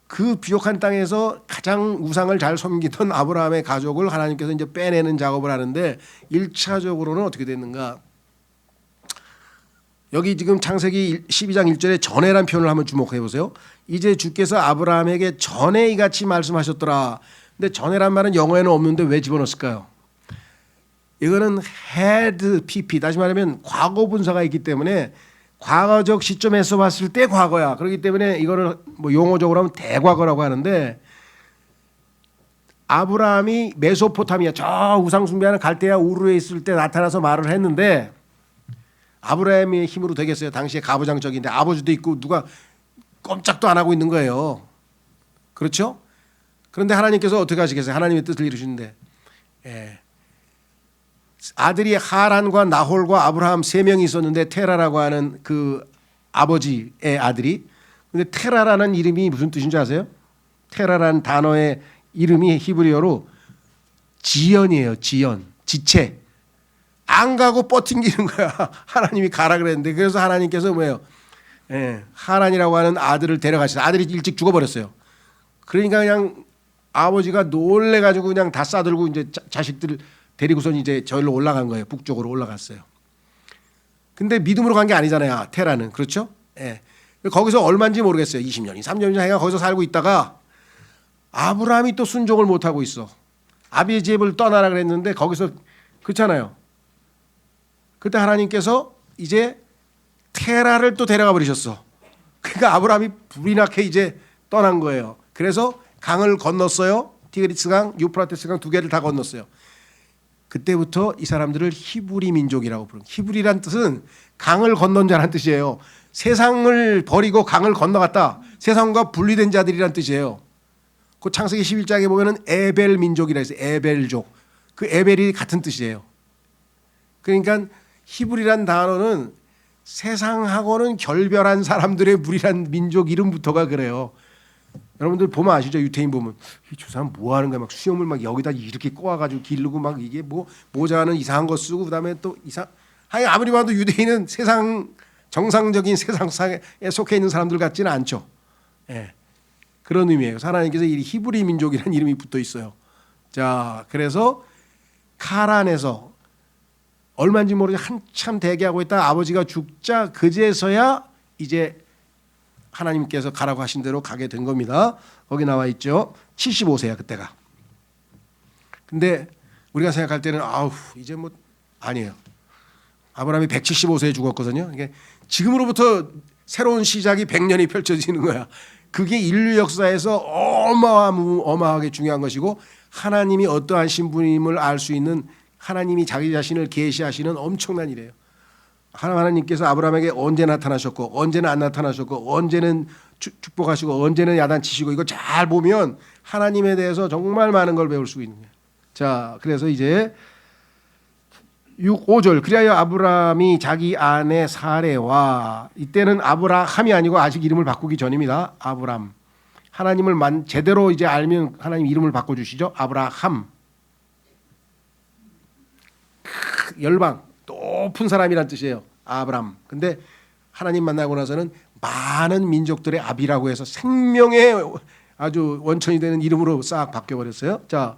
그 비옥한 땅에서 가장 우상을 잘 섬기던 아브라함의 가족을 하나님께서 이제 빼내는 작업을 하는데 1차적으로는 어떻게 됐는가? 여기 지금 창세기 12장 1절에 전에란 표현을 한번 주목해 보세요. 이제 주께서 아브라함에게 전에 이같이 말씀하셨더라. 근데 전에란 말은 영어에는 없는데 왜 집어넣었을까요? 이거는 had PP, 다시 말하면 과거 분사가 있기 때문에 과거적 시점에서 봤을 때 과거야. 그렇기 때문에 이거를 뭐 용어적으로 하면 대과거라고 하는데, 아브라함이 메소포타미아 저 우상 숭배하는 갈대아 우르에 있을 때 나타나서 말을 했는데, 아브라함의 힘으로 되겠어요? 당시에 가부장적인데 아버지도 있고 누가 꼼짝도 안 하고 있는 거예요. 그렇죠? 그런데 하나님께서 어떻게 하시겠어요? 하나님의 뜻을 이루시는데, 아들이 하란과 나홀과 아브라함 세 명이 있었는데, 테라라고 하는 그 아버지의 아들이. 근데 테라라는 이름이 무슨 뜻인지 아세요? 테라라는 단어의 이름이 히브리어로 지연이에요. 지연, 지체. 안 가고 버팅기는 거야. 하나님이 가라 그랬는데. 그래서 하나님께서 뭐예요? 하란이라고 하는 아들을 데려가시다. 아들이 일찍 죽어버렸어요. 그러니까 그냥 아버지가 놀래가지고 그냥 다 싸들고 이제 자식들 데리고선 이제 저기로 올라간 거예요. 북쪽으로 올라갔어요. 근데 믿음으로 간 게 아니잖아요. 테라는. 그렇죠? 거기서 얼마인지 모르겠어요. 20년이 30년이 해가 거기서 살고 있다가 아브라함이 또 순종을 못하고 있어. 아비의 집을 떠나라 그랬는데 거기서, 그렇잖아요. 그때 하나님께서 이제 테라를 또 데려가 버리셨어. 그러니까 아브라함이 불이 나게 이제 떠난 거예요. 그래서 강을 건넜어요. 티그리스 강, 유프라테스 강 두 개를 다 건넜어요. 그때부터 이 사람들을 히브리 민족이라고 부르는. 히브리란 뜻은 강을 건넌 자라는 뜻이에요. 세상을 버리고 강을 건너갔다. 세상과 분리된 자들이란 뜻이에요. 그 창세기 11장에 보면은 에벨 민족이라 해서 에벨족. 그 에벨이 같은 뜻이에요. 그러니까 히브리란 단어는 세상하고는 결별한 사람들의 무리란 민족 이름부터가 그래요. 여러분들 보면 아시죠? 유태인 보면 저 사람 뭐 하는 거야? 막 수염을 막 여기다 이렇게 꼬아가지고 기르고 막 이게 뭐 모자는 이상한 거 쓰고 그다음에 또 아니 아무리 봐도 유대인은 세상 정상적인 세상에 속해 있는 사람들 같지는 않죠. 그런 의미예요. 하나님께서 이 히브리 민족이라는 이름이 붙어 있어요. 자, 그래서 카란에서 얼마인지 모르게 한참 대기하고 있다 아버지가 죽자 그제서야 이제 하나님께서 가라고 하신 대로 가게 된 겁니다. 거기 나와 있죠. 75세야 그때가. 근데 우리가 생각할 때는 아우 이제 뭐 아니에요. 아브라함이 175세에 죽었거든요. 이게 지금으로부터 새로운 시작이 100년이 펼쳐지는 거야. 그게 인류 역사에서 어마어마하게 중요한 것이고, 하나님이 어떠한 신분임을 알 수 있는, 하나님이 자기 자신을 계시하시는 엄청난 일이에요. 하나님께서 아브라함에게 언제 나타나셨고 언제는 안 나타나셨고 언제는 축복하시고 언제는 야단치시고, 이거 잘 보면 하나님에 대해서 정말 많은 걸 배울 수 있는 거예요. 자, 그래서 이제 5절 그리하여 아브라함이 자기 아내 사레와, 이때는 아브라함이 아니고 아직 이름을 바꾸기 전입니다. 아브람. 하나님을 제대로 이제 알면 하나님 이름을 바꿔주시죠. 아브라함. 열방 높은 사람이란 뜻이에요. 아브람. 근데 하나님 만나고 나서는 많은 민족들의 아비라고 해서 생명의 아주 원천이 되는 이름으로 싹 바뀌어버렸어요. 자,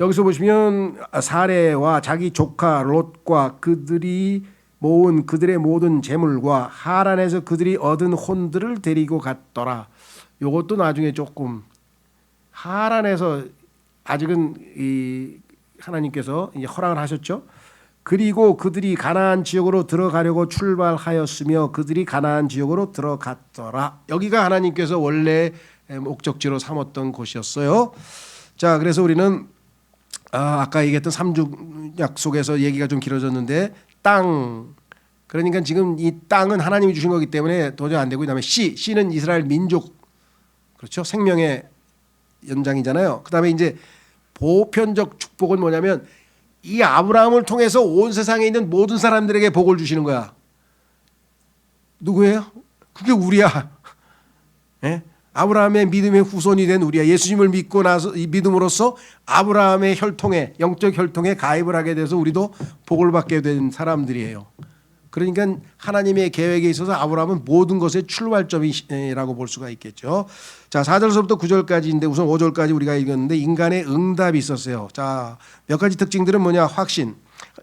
여기서 보시면 사레와 자기 조카 롯과 그들이 모은 그들의 모든 재물과 하란에서 그들이 얻은 혼들을 데리고 갔더라. 이것도 나중에 조금 하란에서 아직은 이 하나님께서 이제 허락을 하셨죠. 그리고 그들이 가나안 지역으로 들어가려고 출발하였으며 그들이 가나안 지역으로 들어갔더라. 여기가 하나님께서 원래 목적지로 삼았던 곳이었어요. 자, 그래서 우리는 아까 얘기했던 삼죽 약속에서 얘기가 좀 길어졌는데, 땅, 그러니까 지금 이 땅은 하나님이 주신 거기 때문에 도저히 안 되고, 그다음에 씨는 이스라엘 민족, 그렇죠? 생명의 연장이잖아요. 그다음에 이제 보편적 축복은 뭐냐면 이 아브라함을 통해서 온 세상에 있는 모든 사람들에게 복을 주시는 거야. 누구예요? 그게 우리야. 아브라함의 믿음의 후손이 된 우리야. 예수님을 믿고 나서 이 믿음으로써 아브라함의 혈통에, 영적 혈통에 가입을 하게 돼서 우리도 복을 받게 된 사람들이에요. 그러니까 하나님의 계획에 있어서 아브라함은 모든 것의 출발점이라고 볼 수가 있겠죠. 자, 4절서부터 9절까지인데 우선 5절까지 우리가 읽었는데 인간의 응답이 있었어요. 자, 몇 가지 특징들은 뭐냐? 확신.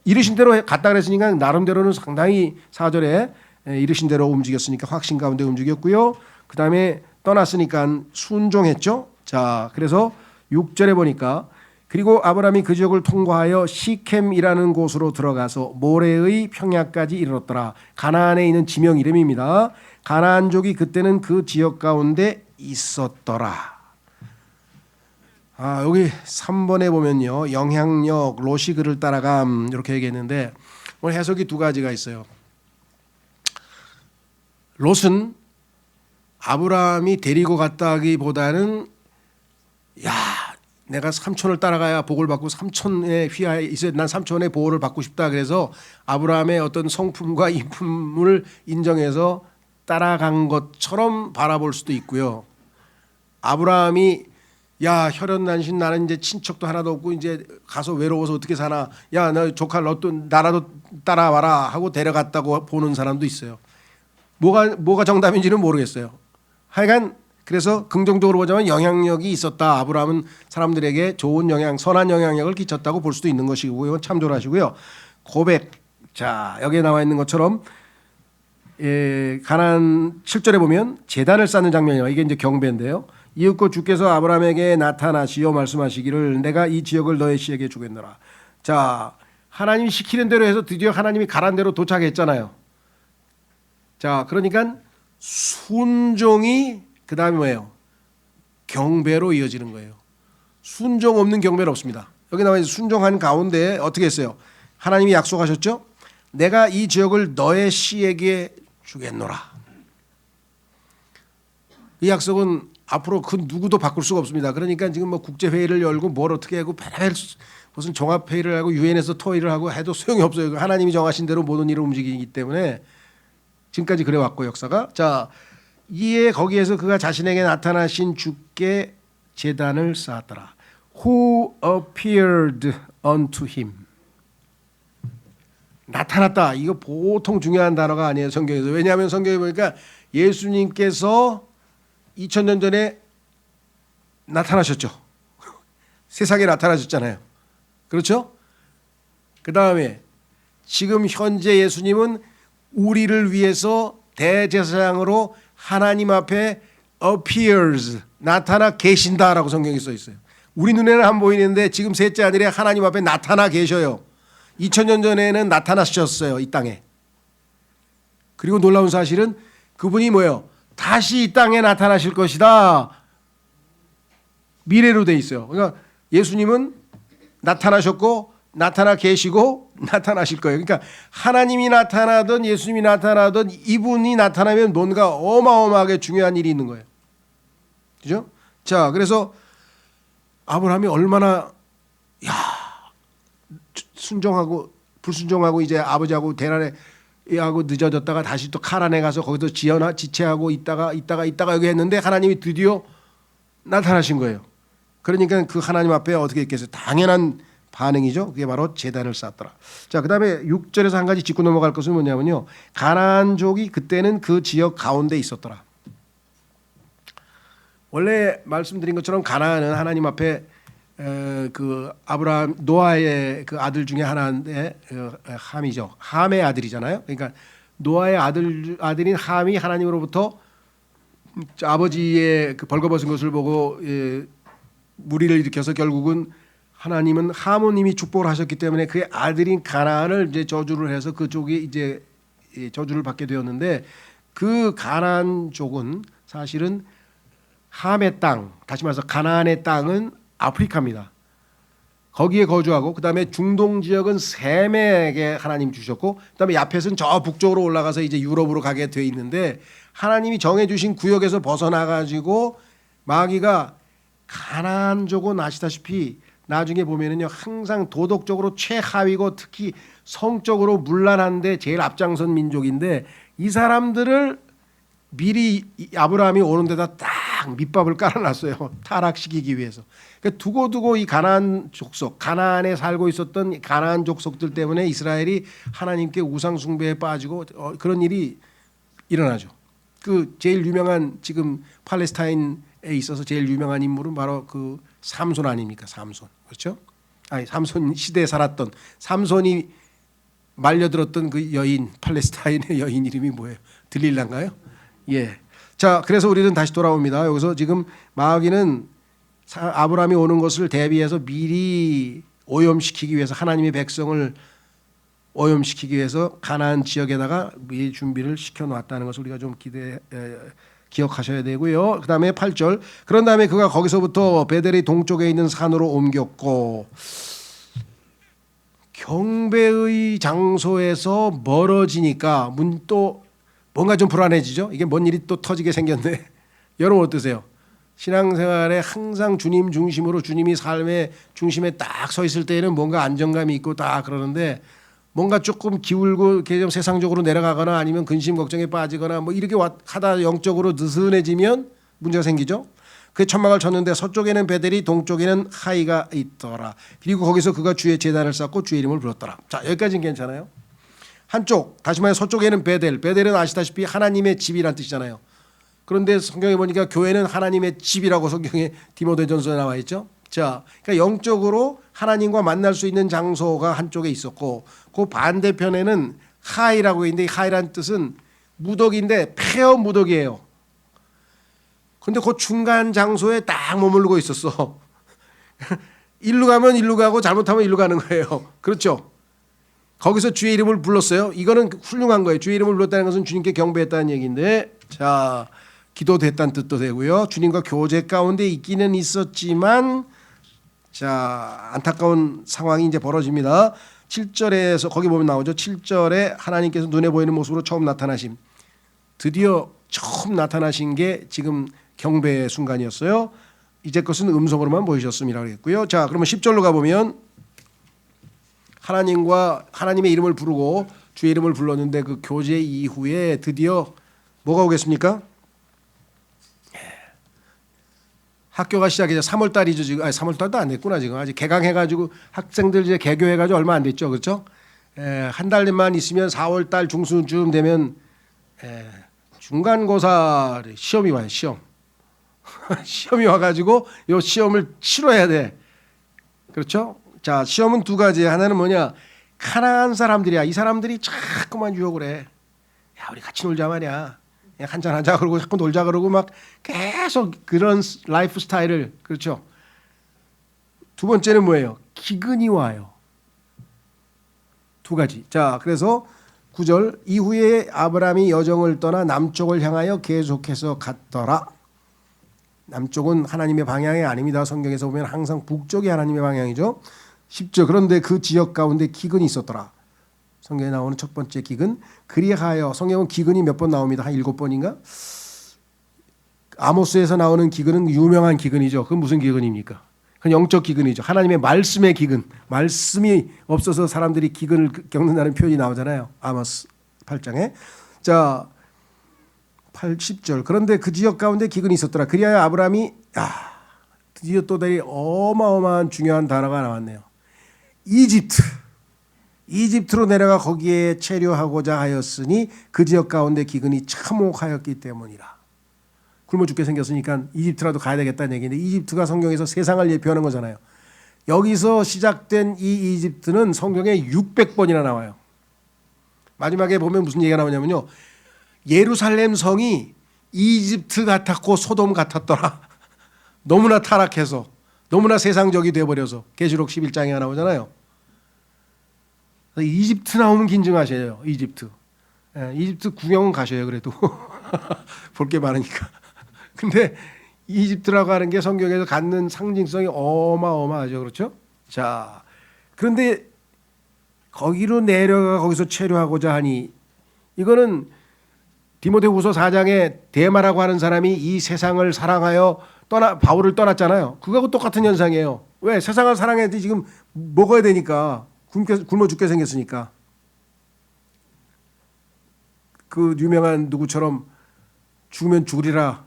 이르신 대로 갔다 그랬으니까 나름대로는 상당히 4절에 이르신 대로 움직였으니까 확신 가운데 움직였고요. 그다음에 떠났으니까 순종했죠. 자, 그래서 6절에 보니까 그리고 아브라함이 그 지역을 통과하여 시켐이라는 곳으로 들어가서 모레의 평야까지 이르렀더라. 가나안에 있는 지명 이름입니다. 가나안족이 그때는 그 지역 가운데 있었더라. 여기 3번에 보면요, 영향력 롯이 그를 따라감 이렇게 얘기했는데 오늘 해석이 두 가지가 있어요. 롯은 아브라함이 데리고 갔다기보다는 내가 삼촌을 따라가야 복을 받고 삼촌의 휘하에 있어야 난 삼촌의 보호를 받고 싶다. 그래서 아브라함의 어떤 성품과 인품을 인정해서 따라간 것처럼 바라볼 수도 있고요. 아브라함이 혈연난신 나는 이제 친척도 하나도 없고 이제 가서 외로워서 어떻게 사나. 너 조카 너도 나라도 따라와라 하고 데려갔다고 보는 사람도 있어요. 뭐가 정답인지는 모르겠어요. 하여간 그래서 긍정적으로 보자면 영향력이 있었다. 아브라함은 사람들에게 좋은 선한 영향력을 끼쳤다고 볼 수도 있는 것이고요. 참조를 하시고요. 고백. 자, 여기에 나와 있는 것처럼 가나안 7절에 보면 제단을 쌓는 장면이에요. 이게 이제 경배인데요. 이윽고 주께서 아브라함에게 나타나시어 말씀하시기를 내가 이 지역을 너의 씨에게 주겠노라. 자, 하나님이 시키는 대로 해서 드디어 하나님이 가란 대로 도착했잖아요. 자, 그러니까 순종이 그 다음에 뭐예요? 경배로 이어지는 거예요. 순종 없는 경배는 없습니다. 여기 나와 있는 순종한 가운데 어떻게 했어요? 하나님이 약속하셨죠? 내가 이 지역을 너의 씨에게 주겠노라. 이 약속은 앞으로 그 누구도 바꿀 수가 없습니다. 그러니까 지금 뭐 국제회의를 열고 뭘 어떻게 하고 무슨 종합회의를 하고 유엔에서 토의를 하고 해도 소용이 없어요. 하나님이 정하신 대로 모든 일을 움직이기 때문에 지금까지 그래왔고 역사가. 자, 이에 거기에서 그가 자신에게 나타나신 주께 제단을 쌓았더라. Who appeared unto him. 나타났다. 이거 보통 중요한 단어가 아니에요, 성경에서. 왜냐하면 성경에 보니까 예수님께서 2000년 전에 나타나셨죠. 세상에 나타나셨잖아요. 그렇죠? 그 다음에 지금 현재 예수님은 우리를 위해서 대제사장으로 하나님 앞에 appears 나타나 계신다라고 성경에 써 있어요. 우리 눈에는 안 보이는데 지금 셋째 아들이 하나님 앞에 나타나 계셔요. 2000년 전에는 나타나셨어요, 이 땅에. 그리고 놀라운 사실은 그분이 뭐예요? 다시 이 땅에 나타나실 것이다. 미래로 돼 있어요. 그러니까 예수님은 나타나셨고 나타나 계시고 나타나실 거예요. 그러니까 하나님이 나타나든 예수님이 나타나든 이분이 나타나면 뭔가 어마어마하게 중요한 일이 있는 거예요. 그죠? 자, 그래서 아브라함이 얼마나 순종하고 불순종하고 이제 아버지하고 대란에 하고 늦어졌다가 다시 또 카란에 가서 거기서 지체하고 있다가 여기 했는데 하나님이 드디어 나타나신 거예요. 그러니까 그 하나님 앞에 어떻게 있겠어요? 당연한 반응이죠. 그게 바로 제단을 쌓았더라. 자, 그다음에 6절에서 한 가지 짚고 넘어갈 것은 뭐냐면요. 가나안족이 그때는 그 지역 가운데 있었더라. 원래 말씀드린 것처럼 가나안은 하나님 앞에 그 아브라함 노아의 그 아들 중에 하나인데 함이죠. 함의 아들이잖아요. 그러니까 노아의 아들인 함이 하나님으로부터 아버지의 그 벌거벗은 것을 보고 무리를 일으켜서 결국은 하나님은 하모님이 축복을 하셨기 때문에 그의 아들인 가나안을 이제 저주를 해서 그쪽이 이제 저주를 받게 되었는데 그 가나안족은 사실은 함의 땅, 다시 말해서 가나안의 땅은 아프리카입니다. 거기에 거주하고 그다음에 중동 지역은 셈에게 하나님 주셨고 그다음에 야펫은 저 북쪽으로 올라가서 이제 유럽으로 가게 돼 있는데 하나님이 정해 주신 구역에서 벗어나 가지고 마귀가 가나안족은 아시다시피 나중에 보면은요 항상 도덕적으로 최하위고 특히 성적으로 문란한데 제일 앞장선 민족인데 이 사람들을 미리 아브라함이 오는 데다 딱 밑밥을 깔아놨어요. 타락시키기 위해서. 그러니까 두고두고 이 가나안 족속, 가나안에 살고 있었던 가나안 족속들 때문에 이스라엘이 하나님께 우상 숭배에 빠지고 그런 일이 일어나죠. 그 제일 유명한 지금 팔레스타인에 있어서 제일 유명한 인물은 바로 그 삼손 아닙니까? 삼손. 그렇죠? 아니, 삼손 시대에 살았던 삼손이 말려들었던 그 여인, 팔레스타인의 여인 이름이 뭐예요? 들릴란가요? 예. 자, 그래서 우리는 다시 돌아옵니다. 여기서 지금 마귀는 아브라함이 오는 것을 대비해서 미리 오염시키기 위해서 하나님의 백성을 오염시키기 위해서 가나안 지역에다가 미리 준비를 시켜놨다는 것을 우리가 좀 기억하셔야 되고요. 그 다음에 8절 그런 다음에 그가 거기서부터 베델의 동쪽에 있는 산으로 옮겼고 경배의 장소에서 멀어지니까 또 뭔가 좀 불안해지죠. 이게 뭔 일이 또 터지게 생겼네. 여러분 어떠세요? 신앙생활에 항상 주님 중심으로 주님이 삶의 중심에 딱 서 있을 때에는 뭔가 안정감이 있고 딱 그러는데 뭔가 조금 기울고 이렇게 좀 세상적으로 내려가거나 아니면 근심 걱정에 빠지거나 뭐 이렇게 하다 영적으로 느슨해지면 문제가 생기죠. 그 천막을 쳤는데 서쪽에는 베델이 동쪽에는 하이가 있더라. 그리고 거기서 그가 주의 제단을 쌓고 주의 이름을 불렀더라. 자 여기까지는 괜찮아요. 한쪽 다시 말해 서쪽에는 베델은 아시다시피 하나님의 집이란 뜻이잖아요. 그런데 성경에 보니까 교회는 하나님의 집이라고 성경에 디모데전서에 나와 있죠. 자, 그러니까 영적으로 하나님과 만날 수 있는 장소가 한쪽에 있었고 그 반대편에는 하이라고 있는데 하이라는 뜻은 무덕인데 폐허 무덕이에요. 그런데 그 중간 장소에 딱 머무르고 있었어. 일로 가면 일로 가고 잘못하면 일로 가는 거예요. 그렇죠? 거기서 주의 이름을 불렀어요. 이거는 훌륭한 거예요. 주의 이름을 불렀다는 것은 주님께 경배했다는 얘기인데 자 기도됐다는 뜻도 되고요. 주님과 교제 가운데 있기는 있었지만 자 안타까운 상황이 이제 벌어집니다. 7절에서 거기 보면 나오죠. 7절에 하나님께서 눈에 보이는 모습으로 처음 나타나심. 드디어 처음 나타나신 게 지금 경배의 순간이었어요. 이제 것은 음성으로만 보이셨음이라고 그랬고요. 자 그러면 10절로 가보면 하나님의 이름을 부르고 주의 이름을 불렀는데 그 교제 이후에 드디어 뭐가 오겠습니까? 학교가 시작이죠. 3월 달이죠 지금. 아니 3월 달도 안 됐구나 지금. 아직 개강해가지고 학생들 이제 개교해가지고 얼마 안 됐죠, 그렇죠? 한 달만 있으면 4월 달 중순쯤 되면 중간고사 시험이 와요. 시험이 와가지고 이 시험을 치러야 돼. 그렇죠? 자 시험은 두 가지. 하나는 뭐냐? 가난한 사람들이야. 이 사람들이 자꾸만 유혹을 해. 야 우리 같이 놀자 말이야. 한잔 하자 그러고 자꾸 놀자 그러고 막 계속 그런 라이프 스타일을 그렇죠. 두 번째는 뭐예요? 기근이 와요. 두 가지. 자 그래서 9절 이후에 아브라함이 여정을 떠나 남쪽을 향하여 계속해서 갔더라. 남쪽은 하나님의 방향이 아닙니다. 성경에서 보면 항상 북쪽이 하나님의 방향이죠. 10절 그런데 그 지역 가운데 기근이 있었더라. 성경에 나오는 첫 번째 기근. 그리하여 성경은 기근이 몇 번 나옵니다. 한 7번인가? 아모스에서 나오는 기근은 유명한 기근이죠. 그건 무슨 기근입니까? 그건 영적 기근이죠. 하나님의 말씀의 기근. 말씀이 없어서 사람들이 기근을 겪는다는 표현이 나오잖아요. 아모스 8장에. 자 10절 그런데 그 지역 가운데 기근이 있었더라. 그리하여 아브라함이 드디어 또 다시 어마어마한 중요한 단어가 나왔네요. 이집트로 내려가 거기에 체류하고자 하였으니 그 지역 가운데 기근이 참혹하였기 때문이라. 굶어 죽게 생겼으니까 이집트라도 가야 되겠다는 얘기인데 이집트가 성경에서 세상을 예표하는 거잖아요. 여기서 시작된 이 이집트는 성경에 600번이나 나와요. 마지막에 보면 무슨 얘기가 나오냐면요. 예루살렘 성이 이집트 같았고 소돔 같았더라. 너무나 타락해서 너무나 세상적이 돼버려서 계시록 11장에 나오잖아요. 이집트 나오면 긴증하셔요. 이집트 구경은 가셔요. 그래도 볼 게 많으니까. 근데 이집트라고 하는 게 성경에서 갖는 상징성이 어마어마하죠. 그렇죠? 자 그런데 거기로 내려가 거기서 체류하고자 하니 이거는 디모데후서 4장에 데마라고 하는 사람이 이 세상을 사랑하여 바울을 떠났잖아요. 그거하고 똑같은 현상이에요. 왜? 세상을 사랑해야 돼. 지금 먹어야 되니까. 굶어 죽게 생겼으니까. 그 유명한 누구처럼 죽으면 죽으리라.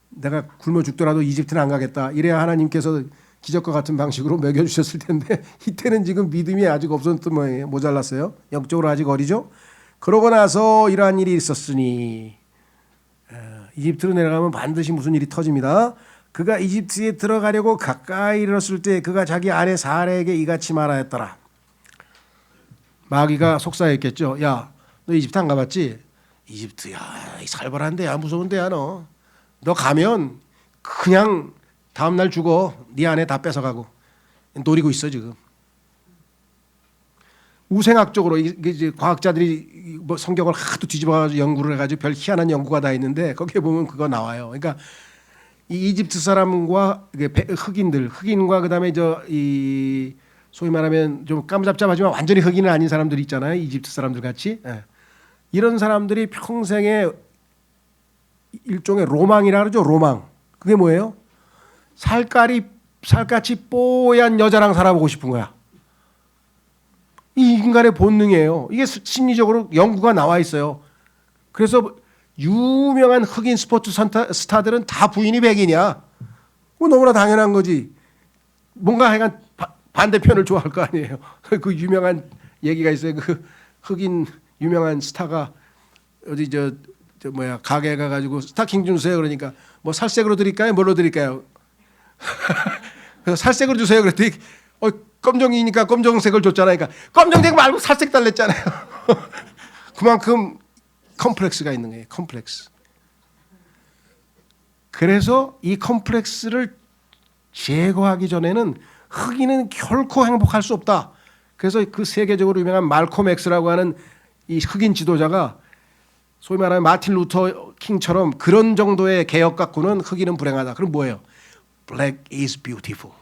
내가 굶어 죽더라도 이집트는 안 가겠다. 이래야 하나님께서 기적과 같은 방식으로 먹여주셨을 텐데 이때는 지금 믿음이 아직 없었던 모양이에요. 모자랐어요. 영적으로 아직 어리죠. 그러고 나서 이러한 일이 있었으니 이집트로 내려가면 반드시 무슨 일이 터집니다. 그가 이집트에 들어가려고 가까이 이르렀을 때 그가 자기 아내 사라에게 이같이 말하였더라. 마귀가 속삭였겠죠. 야, 너 이집트 안 가봤지? 이집트 야 살벌한 데야 무서운 데야 너 가면 그냥 다음 날 죽어. 네 아내 다 뺏어가고. 노리고 있어 지금. 우생학적으로 이게 이제 과학자들이 뭐 성경을 하도 뒤집어가지고 연구를 해가지고 별 희한한 연구가 다 있는데 거기에 보면 그거 나와요. 그러니까 이 이집트 사람과 흑인과 그다음에 이 소위 말하면 좀 까무잡잡하지만 완전히 흑인은 아닌 사람들 있잖아요. 이집트 사람들 같이. 예. 이런 사람들이 평생에 일종의 로망이라 그러죠. 로망. 그게 뭐예요? 살같이 뽀얀 여자랑 살아보고 싶은 거야. 이 인간의 본능이에요. 이게 심리적으로 연구가 나와 있어요. 그래서 유명한 흑인 스포츠 스타들은 다 부인이 백인이야. 뭐 너무나 당연한 거지. 뭔가 하여간 반대편을 좋아할 거 아니에요. 그 유명한 얘기가 있어요. 그 흑인 유명한 스타가 어디 저 뭐야 가게 가가지고 스타킹 좀 주세요. 그러니까 뭐 살색으로 드릴까요? 뭘로 드릴까요? 그래서 살색으로 주세요. 그랬더니 검정이니까 검정색을 줬잖아요. 그러니까 검정색 말고 살색 달랬잖아요. 그만큼 컴플렉스가 있는 거예요. 컴플렉스. 그래서 이 컴플렉스를 제거하기 전에는 흑인은 결코 행복할 수 없다. 그래서 그 세계적으로 유명한 말콤 X라고 하는 이 흑인 지도자가 소위 말하면 마틴 루터 킹처럼 그런 정도의 개혁 갖고는 흑인은 불행하다. 그럼 뭐예요? Black is beautiful.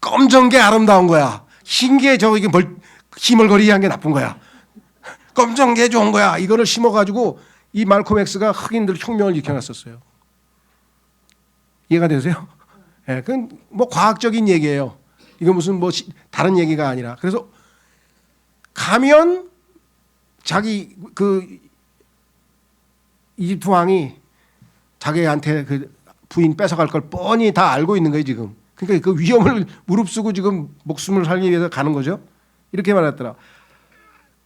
검정 게 아름다운 거야. 흰 게 이게 희멀거리한 게 나쁜 거야. 검정 게 좋은 거야. 이거를 심어가지고 이 말콤 X가 흑인들 혁명을 일으켜놨었어요. 이해가 되세요? 예, 그건 뭐 과학적인 얘기예요. 이거 무슨 뭐 다른 얘기가 아니라. 그래서 가면 자기 그 이집트 왕이 자기한테 그 부인 뺏어갈 걸 뻔히 다 알고 있는 거예요 지금. 그러니까 그 위험을 무릅쓰고 지금 목숨을 살기 위해서 가는 거죠. 이렇게 말했더라.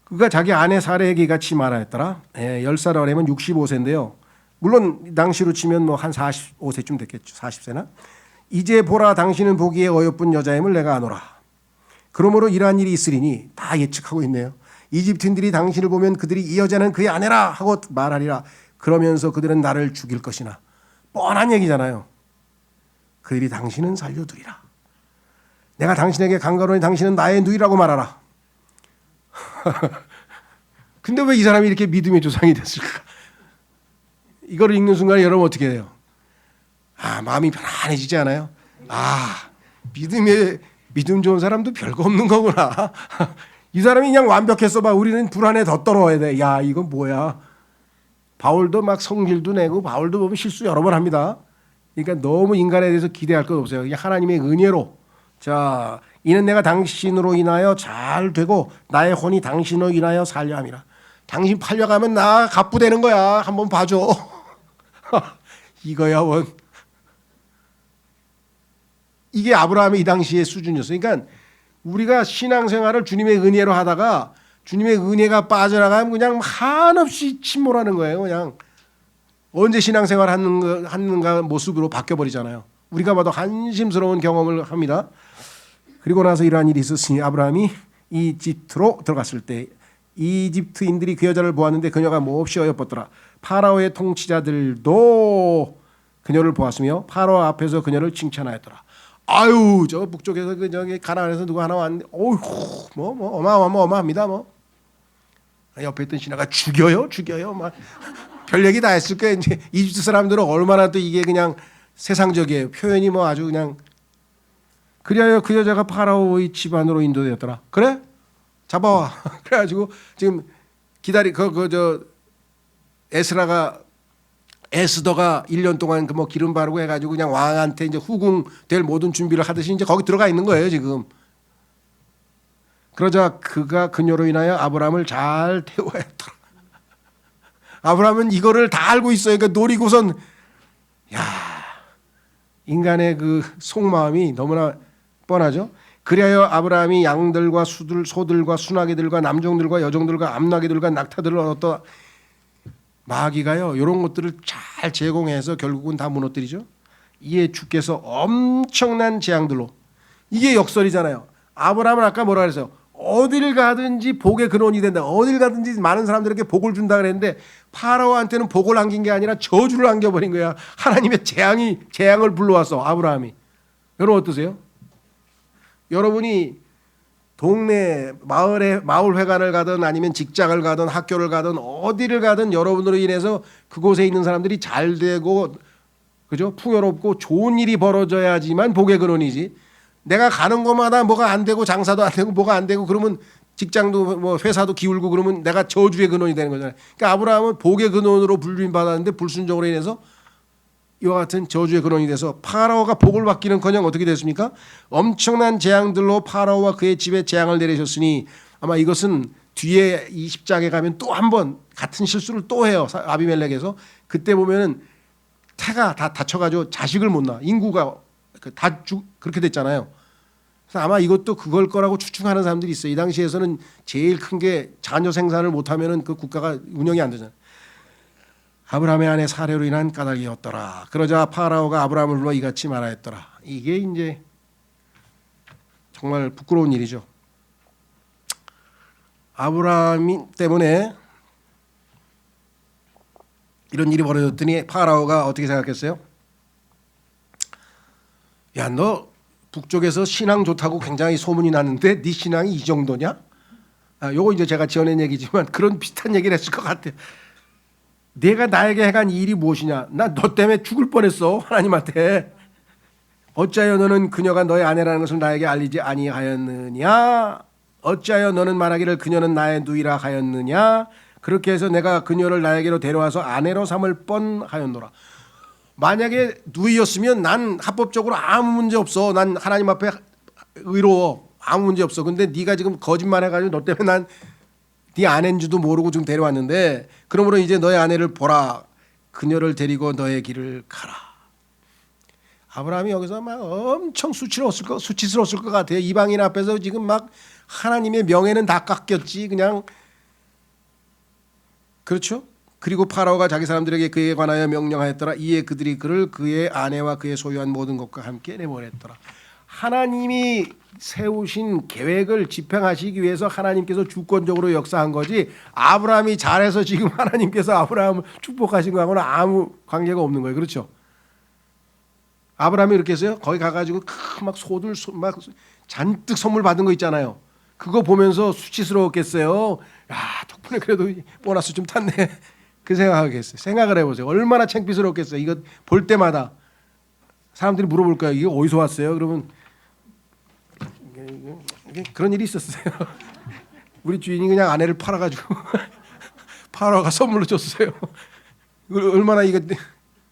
그가 자기 아내 사례에게 같이 말하였더라. 10살 어리면 65세인데요. 물론 당시로 치면 뭐 한 45세쯤 됐겠죠. 40세나. 이제 보라 당신은 보기에 어여쁜 여자임을 내가 아노라. 그러므로 이러한 일이 있으리니 다 예측하고 있네요. 이집트인들이 당신을 보면 그들이 이 여자는 그의 아내라 하고 말하리라. 그러면서 그들은 나를 죽일 것이나. 뻔한 얘기잖아요. 그들이 당신은 살려두리라. 내가 당신에게 강가로니 당신은 나의 누이라고 말하라. 근데 왜 이 사람이 이렇게 믿음의 조상이 됐을까? 이거를 읽는 순간에 여러분 어떻게 해요? 마음이 편안해지지 않아요? 믿음 좋은 사람도 별거 없는 거구나. 이 사람이 그냥 완벽했어 봐. 우리는 불안에 더 떨어야 돼. 야, 이건 뭐야? 바울도 막 성질도 내고 바울도 보면 실수 여러 번 합니다. 그러니까 너무 인간에 대해서 기대할 것 없어요. 그냥 하나님의 은혜로. 자, 이는 내가 당신으로 인하여 잘 되고 나의 혼이 당신으로 인하여 살려 함이라. 당신 팔려가면 나 갑부되는 거야. 한번 봐줘. 이거야 원. 이게 아브라함의 이 당시의 수준이었어요. 그러니까 우리가 신앙생활을 주님의 은혜로 하다가 주님의 은혜가 빠져나가면 그냥 한없이 침몰하는 거예요. 그냥 언제 신앙생활 하는가 모습으로 바뀌어버리잖아요. 우리가 봐도 한심스러운 경험을 합니다. 그리고 나서 이러한 일이 있었으니 아브라함이 이집트로 들어갔을 때 이집트인들이 그 여자를 보았는데 그녀가 몹시 어여뻤더라. 파라오의 통치자들도 그녀를 보았으며 파라오 앞에서 그녀를 칭찬하였더라. 아유, 저 북쪽에서 저기 가나안에서 누가 하나 왔는데, 어이구, 어마어마합니다, 뭐. 옆에 있던 신하가 죽여요, 막 별 얘기 다 했을 거예요. 이제 이집트 사람들은 얼마나 또 이게 그냥 세상적이에요. 표현이 뭐 아주 그냥. 그리하여 그 여자가 파라오의 집안으로 인도되었더라. 그래? 잡아와. 그래가지고 지금 에스더가 1년 동안 그 뭐 기름 바르고 해가지고 그냥 왕한테 이제 후궁될 모든 준비를 하듯이 이제 거기 들어가 있는 거예요 지금. 그러자 그가 그녀로 인하여 아브라함을 잘 태워했더라. 아브라함은 이거를 다 알고 있어요. 그러니까 노리고선 인간의 그 속마음이 너무나 뻔하죠. 그리하여 아브라함이 양들과 소들과 순하기들과 남종들과 여종들과 암나기들과 낙타들을 얻었다. 마귀가요 이런 것들을 잘 제공해서 결국은 다 무너뜨리죠. 이에 주께서 엄청난 재앙들로 이게 역설이잖아요. 아브라함은 아까 뭐라 그랬어요? 어딜 가든지 복의 근원이 된다. 어딜 가든지 많은 사람들에게 복을 준다 그랬는데 파라오한테는 복을 안긴 게 아니라 저주를 안겨버린 거야. 하나님의 재앙을 불러왔어. 아브라함이. 여러분 어떠세요? 여러분이 동네 마을 회관을 가든 아니면 직장을 가든 학교를 가든 어디를 가든 여러분으로 인해서 그곳에 있는 사람들이 잘 되고 그죠? 풍요롭고 좋은 일이 벌어져야지만 복의 근원이지. 내가 가는 곳마다 뭐가 안 되고 장사도 안 되고 뭐가 안 되고 그러면 직장도 뭐 회사도 기울고 그러면 내가 저주의 근원이 되는 거잖아요. 그러니까 아브라함은 복의 근원으로 불림 받았는데 불순종으로 인해서 이와 같은 저주의 근원이 돼서 파라오가 복을 받기는커녕 어떻게 됐습니까? 엄청난 재앙들로 파라오와 그의 집에 재앙을 내리셨으니 아마 이것은 뒤에 20장에 가면 또 한 번 같은 실수를 또 해요. 아비멜렉에서 그때 보면은 태가 다 다쳐가지고 자식을 못 낳아. 인구가 그렇게 됐잖아요. 그래서 아마 이것도 그걸 거라고 추측하는 사람들이 있어요. 이 당시에서는 제일 큰 게 자녀 생산을 못하면은 그 국가가 운영이 안 되잖아요. 아브라함의 아내 사례로 인한 까닭이었더라. 그러자 파라오가 아브라함을 불러 이같이 말하였더라. 이게 이제 정말 부끄러운 일이죠. 아브라함 때문에 이런 일이 벌어졌더니 파라오가 어떻게 생각했어요? 야, 너 북쪽에서 신앙 좋다고 굉장히 소문이 났는데 네 신앙이 이 정도냐? 요거 이제 제가 지어낸 얘기지만 그런 비슷한 얘기를 했을 것 같아요. 내가 나에게 행한 일이 무엇이냐? 나 너 때문에 죽을 뻔했어. 하나님한테. 어찌하여 너는 그녀가 너의 아내라는 것을 나에게 알리지 아니하였느냐? 어찌하여 너는 말하기를 그녀는 나의 누이라 하였느냐? 그렇게 해서 내가 그녀를 나에게로 데려와서 아내로 삼을 뻔하였노라. 만약에 누이였으면 난 합법적으로 아무 문제 없어. 난 하나님 앞에 의로워. 아무 문제 없어. 근데 네가 지금 거짓말해가지고 너 때문에 난 네 아내인 줄도 모르고 지금 데려왔는데 그러므로 이제 너의 아내를 보라. 그녀를 데리고 너의 길을 가라. 아브라함이 여기서 막 엄청 수치스러웠을 것 같아요. 이방인 앞에서 지금 막 하나님의 명예는 다 깎였지. 그냥 그렇죠? 그리고 파라오가 자기 사람들에게 그에 관하여 명령하였더라. 이에 그들이 그를 그의 아내와 그의 소유한 모든 것과 함께 내보냈더라. 하나님이 세우신 계획을 집행하시기 위해서 하나님께서 주권적으로 역사한 거지 아브라함이 잘해서 지금 하나님께서 아브라함을 축복하신 거하고는 아무 관계가 없는 거예요. 그렇죠? 아브라함이 이렇게 했어요. 거기 가가지고 막 소들 막 잔뜩 선물 받은 거 있잖아요. 그거 보면서 수치스러웠겠어요. 야, 덕분에 그래도 보너스 좀 탔네. 그 생각하겠어요. 생각을 해보세요. 얼마나 창피스럽겠어요. 이거 볼 때마다 사람들이 물어볼 거예요. 이게 어디서 왔어요? 그러면 그런 일이 있었어요. 우리 주인이 그냥 아내를 팔아가지고 파라오가 선물로 줬어요. 얼마나 이거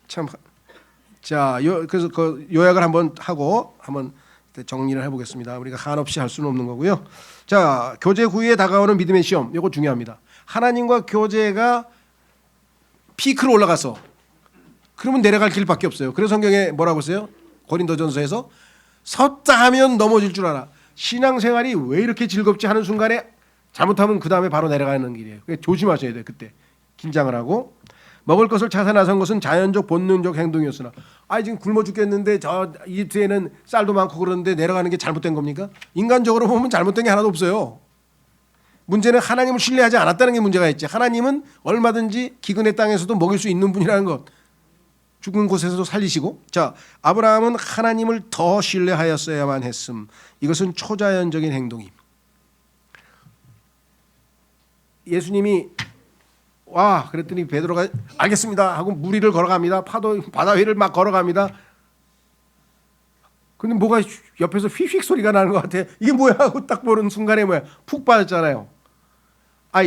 참. 자, 그래서 그 요약을 한번 하고 한번 정리를 해보겠습니다. 우리가 한없이 할 수는 없는 거고요. 자, 교제 후에 다가오는 믿음의 시험. 이거 중요합니다. 하나님과 교제가 피크로 올라가서 그러면 내려갈 길밖에 없어요. 그래서 성경에 뭐라고 써요? 고린도전서에서 섰다 하면 넘어질 줄 알아. 신앙생활이 왜 이렇게 즐겁지 하는 순간에 잘못하면 그 다음에 바로 내려가는 길이에요. 조심하셔야 돼요. 그때 긴장을 하고 먹을 것을 찾아 나선 것은 자연적 본능적 행동이었으나 지금 굶어 죽겠는데 저 이집트에는 쌀도 많고 그러는데 내려가는 게 잘못된 겁니까? 인간적으로 보면 잘못된 게 하나도 없어요. 문제는 하나님을 신뢰하지 않았다는 게 문제가 있지. 하나님은 얼마든지 기근의 땅에서도 먹일 수 있는 분이라는 것. 죽은 곳에서도 살리시고. 자, 아브라함은 하나님을 더 신뢰하였어야만 했음. 이것은 초자연적인 행동임. 예수님이 와 그랬더니 베드로가 알겠습니다 하고 물 위를 걸어갑니다. 바다 위를 막 걸어갑니다. 근데 뭐가 옆에서 휙휙 소리가 나는 것 같아. 이게 뭐야 하고 딱 보는 순간에 뭐야 푹 빠졌잖아요.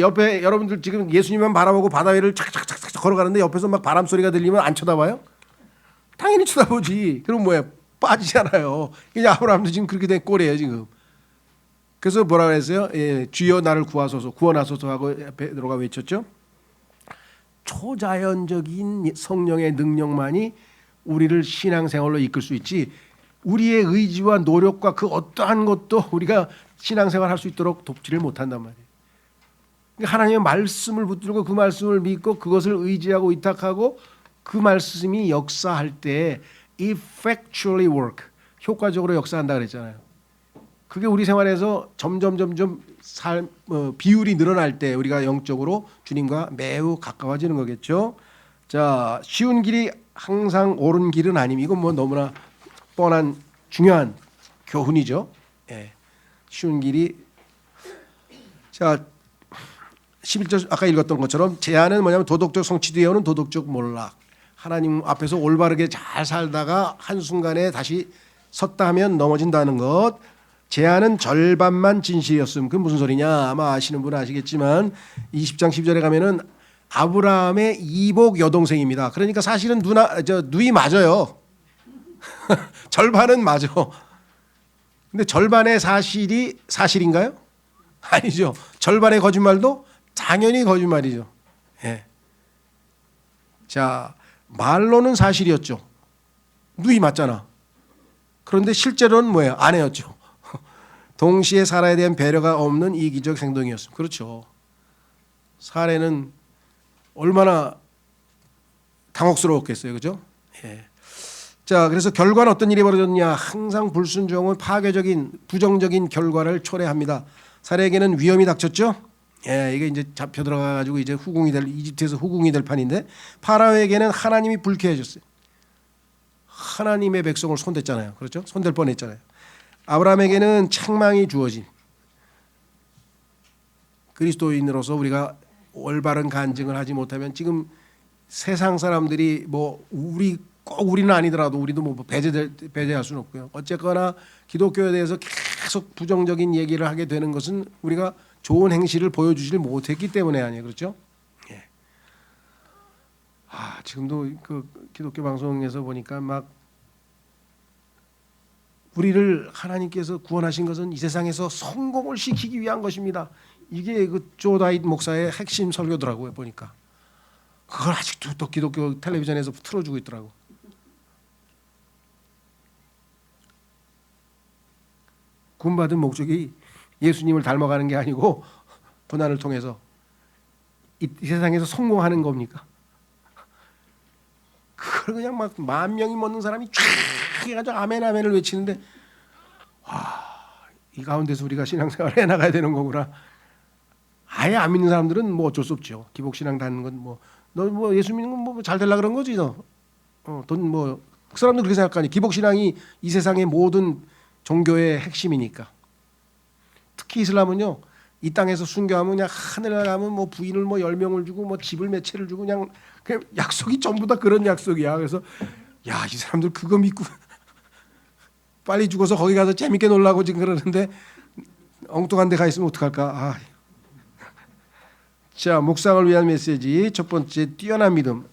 옆에 여러분들 지금 예수님만 바라보고 바다 위를 착착착착 걸어가는데 옆에서 막 바람 소리가 들리면 안 쳐다봐요? 당연히 쳐다보지. 그럼 뭐야 빠지잖아요. 그냥 아브라함도 지금 그렇게 된 꼴이에요 지금. 그래서 뭐라 그랬어요? 주여 나를 구하소서 구원하소서 하고 베드로가 외쳤죠. 초자연적인 성령의 능력만이 우리를 신앙생활로 이끌 수 있지 우리의 의지와 노력과 그 어떠한 것도 우리가 신앙생활 할 수 있도록 돕지를 못한단 말이에요. 그러니까 하나님의 말씀을 붙들고 그 말씀을 믿고 그것을 의지하고 위탁하고 그 말씀이 역사할 때 effectually work 효과적으로 역사한다 그랬잖아요. 그게 우리 생활에서 점점 비율이 늘어날 때 우리가 영적으로 주님과 매우 가까워지는 거겠죠. 자, 쉬운 길이 항상 옳은 길은 아님. 이건 뭐 너무나 뻔한 중요한 교훈이죠. 예. 쉬운 길이 자 11절 아까 읽었던 것처럼 제한은 뭐냐면 도덕적 성취 뒤에 오는 도덕적 몰락. 하나님 앞에서 올바르게 잘 살다가 한순간에 다시 섰다 하면 넘어진다는 것. 제한은 절반만 진실이었음. 그게 무슨 소리냐? 아마 아시는 분은 아시겠지만 20장 10절에 가면은 아브라함의 이복 여동생입니다. 그러니까 사실은 누이 맞아요. 절반은 맞아. 근데 절반의 사실이 사실인가요? 아니죠. 절반의 거짓말도 당연히 거짓말이죠. 예. 자, 말로는 사실이었죠. 누이 맞잖아. 그런데 실제로는 뭐예요? 아내였죠. 동시에 사라에 대한 배려가 없는 이기적 행동이었습니다. 그렇죠. 사례는 얼마나 당혹스러웠겠어요. 그죠? 예. 자, 그래서 결과는 어떤 일이 벌어졌냐? 항상 불순종은 파괴적인 부정적인 결과를 초래합니다. 사례에게는 위험이 닥쳤죠. 예, 이게 이제 잡혀 들어가 가지고 이제 이집트에서 후궁이 될 판인데 파라오에게는 하나님이 불쾌해졌어요. 하나님의 백성을 손댔잖아요. 그렇죠? 손댈 뻔했잖아요. 아브라함에게는 책망이 주어진 그리스도인으로서 우리가 올바른 간증을 하지 못하면 지금 세상 사람들이 뭐 우리는 아니더라도 우리도 뭐 배제할 수는 없고요. 어쨌거나 기독교에 대해서 계속 부정적인 얘기를 하게 되는 것은 우리가 좋은 행실을 보여주질 못했기 때문에 아니에요. 그렇죠? 예. 지금도 그 기독교 방송에서 보니까 막 우리를 하나님께서 구원하신 것은 이 세상에서 성공을 시키기 위한 것입니다. 이게 그 조 다윗 목사의 핵심 설교더라고요. 보니까 그걸 아직도 또 기독교 텔레비전에서 틀어주고 있더라고. 구원받은 목적이 예수님을 닮아가는 게 아니고 고난을 통해서 이 세상에서 성공하는 겁니까? 그걸 그냥 막 10,000명이 먹는 사람이 쫙 해가지고 아멘 아멘을 외치는데 이 가운데서 우리가 신앙생활을 해나가야 되는 거구나. 아예 안 믿는 사람들은 뭐 어쩔 수 없죠. 기복신앙 다는 건 뭐 너 뭐 예수 믿는 건 뭐 잘 되려 그런 거지 너. 돈 뭐 그 사람들 그렇게 생각하니 기복신앙이 이 세상의 모든 종교의 핵심이니까. 특히 이슬람은요. 이 땅에서 순교하면 그냥 하늘에 가면 뭐 부인을 뭐 10명을 주고 뭐 집을 몇 채를 주고 그냥 약속이 전부 다 그런 약속이야. 그래서 야, 이 사람들 그거 믿고 빨리 죽어서 거기 가서 재밌게 놀라고 지금 그러는데 엉뚱한 데 가 있으면 어떡할까? 자, 묵상을 위한 메시지 첫 번째 뛰어난 믿음.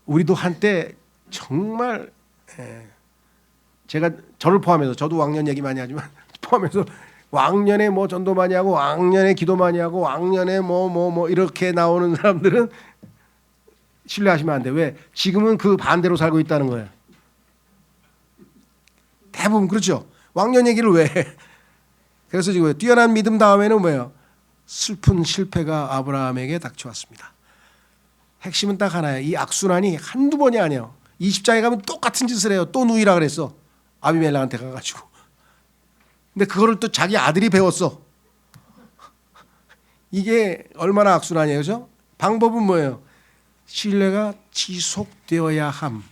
우리도 한때 정말 제가 저를 포함해서 저도 왕년 얘기 많이 하지만 포함해서 왕년에 뭐 전도 많이 하고 왕년에 기도 많이 하고 왕년에 뭐 이렇게 나오는 사람들은 신뢰하시면 안 돼. 왜? 지금은 그 반대로 살고 있다는 거예요. 대부분 그렇죠. 왕년 얘기를 왜 해? 그래서 지금 뛰어난 믿음 다음에는 뭐예요? 슬픈 실패가 아브라함에게 닥쳐왔습니다. 핵심은 딱 하나예요. 이 악순환이 한두 번이 아니에요. 20장에 가면 똑같은 짓을 해요. 또 누이라 그랬어. 아비멜렉한테 가가지고. 근데 그거를 또 자기 아들이 배웠어. 이게 얼마나 악순환이에요. 그죠? 방법은 뭐예요? 신뢰가 지속되어야 함.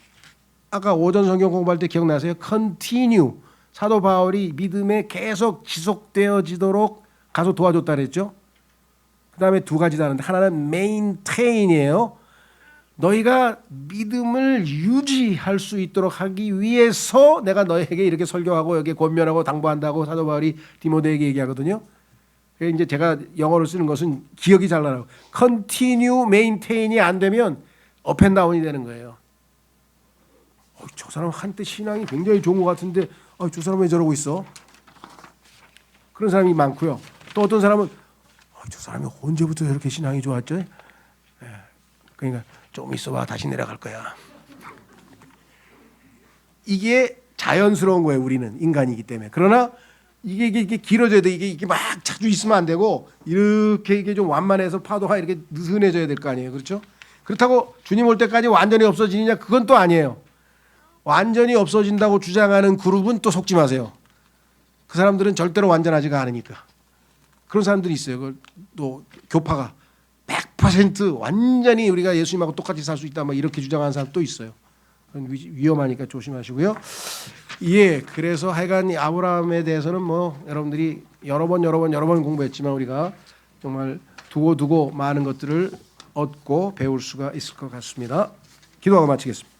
아까 오전 성경 공부할 때 기억나세요? continue. 사도 바울이 믿음에 계속 지속되어지도록 가서 도와줬다 그랬죠? 그 다음에 두 가지 다른데 하나는 maintain이에요. 너희가 믿음을 유지할 수 있도록 하기 위해서 내가 너에게 이렇게 설교하고 여기 권면하고 당부한다고 사도 바울이 디모데에게 얘기하거든요. 이제 제가 영어로 쓰는 것은 기억이 잘 나라고. continue, maintain이 안 되면 up and down이 되는 거예요. 저 사람 한때 신앙이 굉장히 좋은 것 같은데 저 사람 왜 저러고 있어? 그런 사람이 많고요. 또 어떤 사람은 저 사람이 언제부터 저렇게 신앙이 좋았죠? 그러니까 좀 있어봐 다시 내려갈 거야. 이게 자연스러운 거예요. 우리는 인간이기 때문에. 그러나 이게 길어져야 돼. 이게 막 자주 있으면 안 되고 이렇게 이게 좀 완만해서 파도가 이렇게 느슨해져야 될 거 아니에요. 그렇죠? 그렇다고 주님 올 때까지 완전히 없어지느냐? 그건 또 아니에요. 완전히 없어진다고 주장하는 그룹은 또 속지 마세요. 그 사람들은 절대로 완전하지가 않으니까. 그런 사람들이 있어요. 또 교파가 100% 완전히 우리가 예수님하고 똑같이 살 수 있다 막 이렇게 주장하는 사람 또 있어요. 그건 위험하니까 조심하시고요. 예, 그래서 하여간 이 아브라함에 대해서는 뭐 여러분들이 여러 번 공부했지만 우리가 정말 두고 많은 것들을 얻고 배울 수가 있을 것 같습니다. 기도하고 마치겠습니다.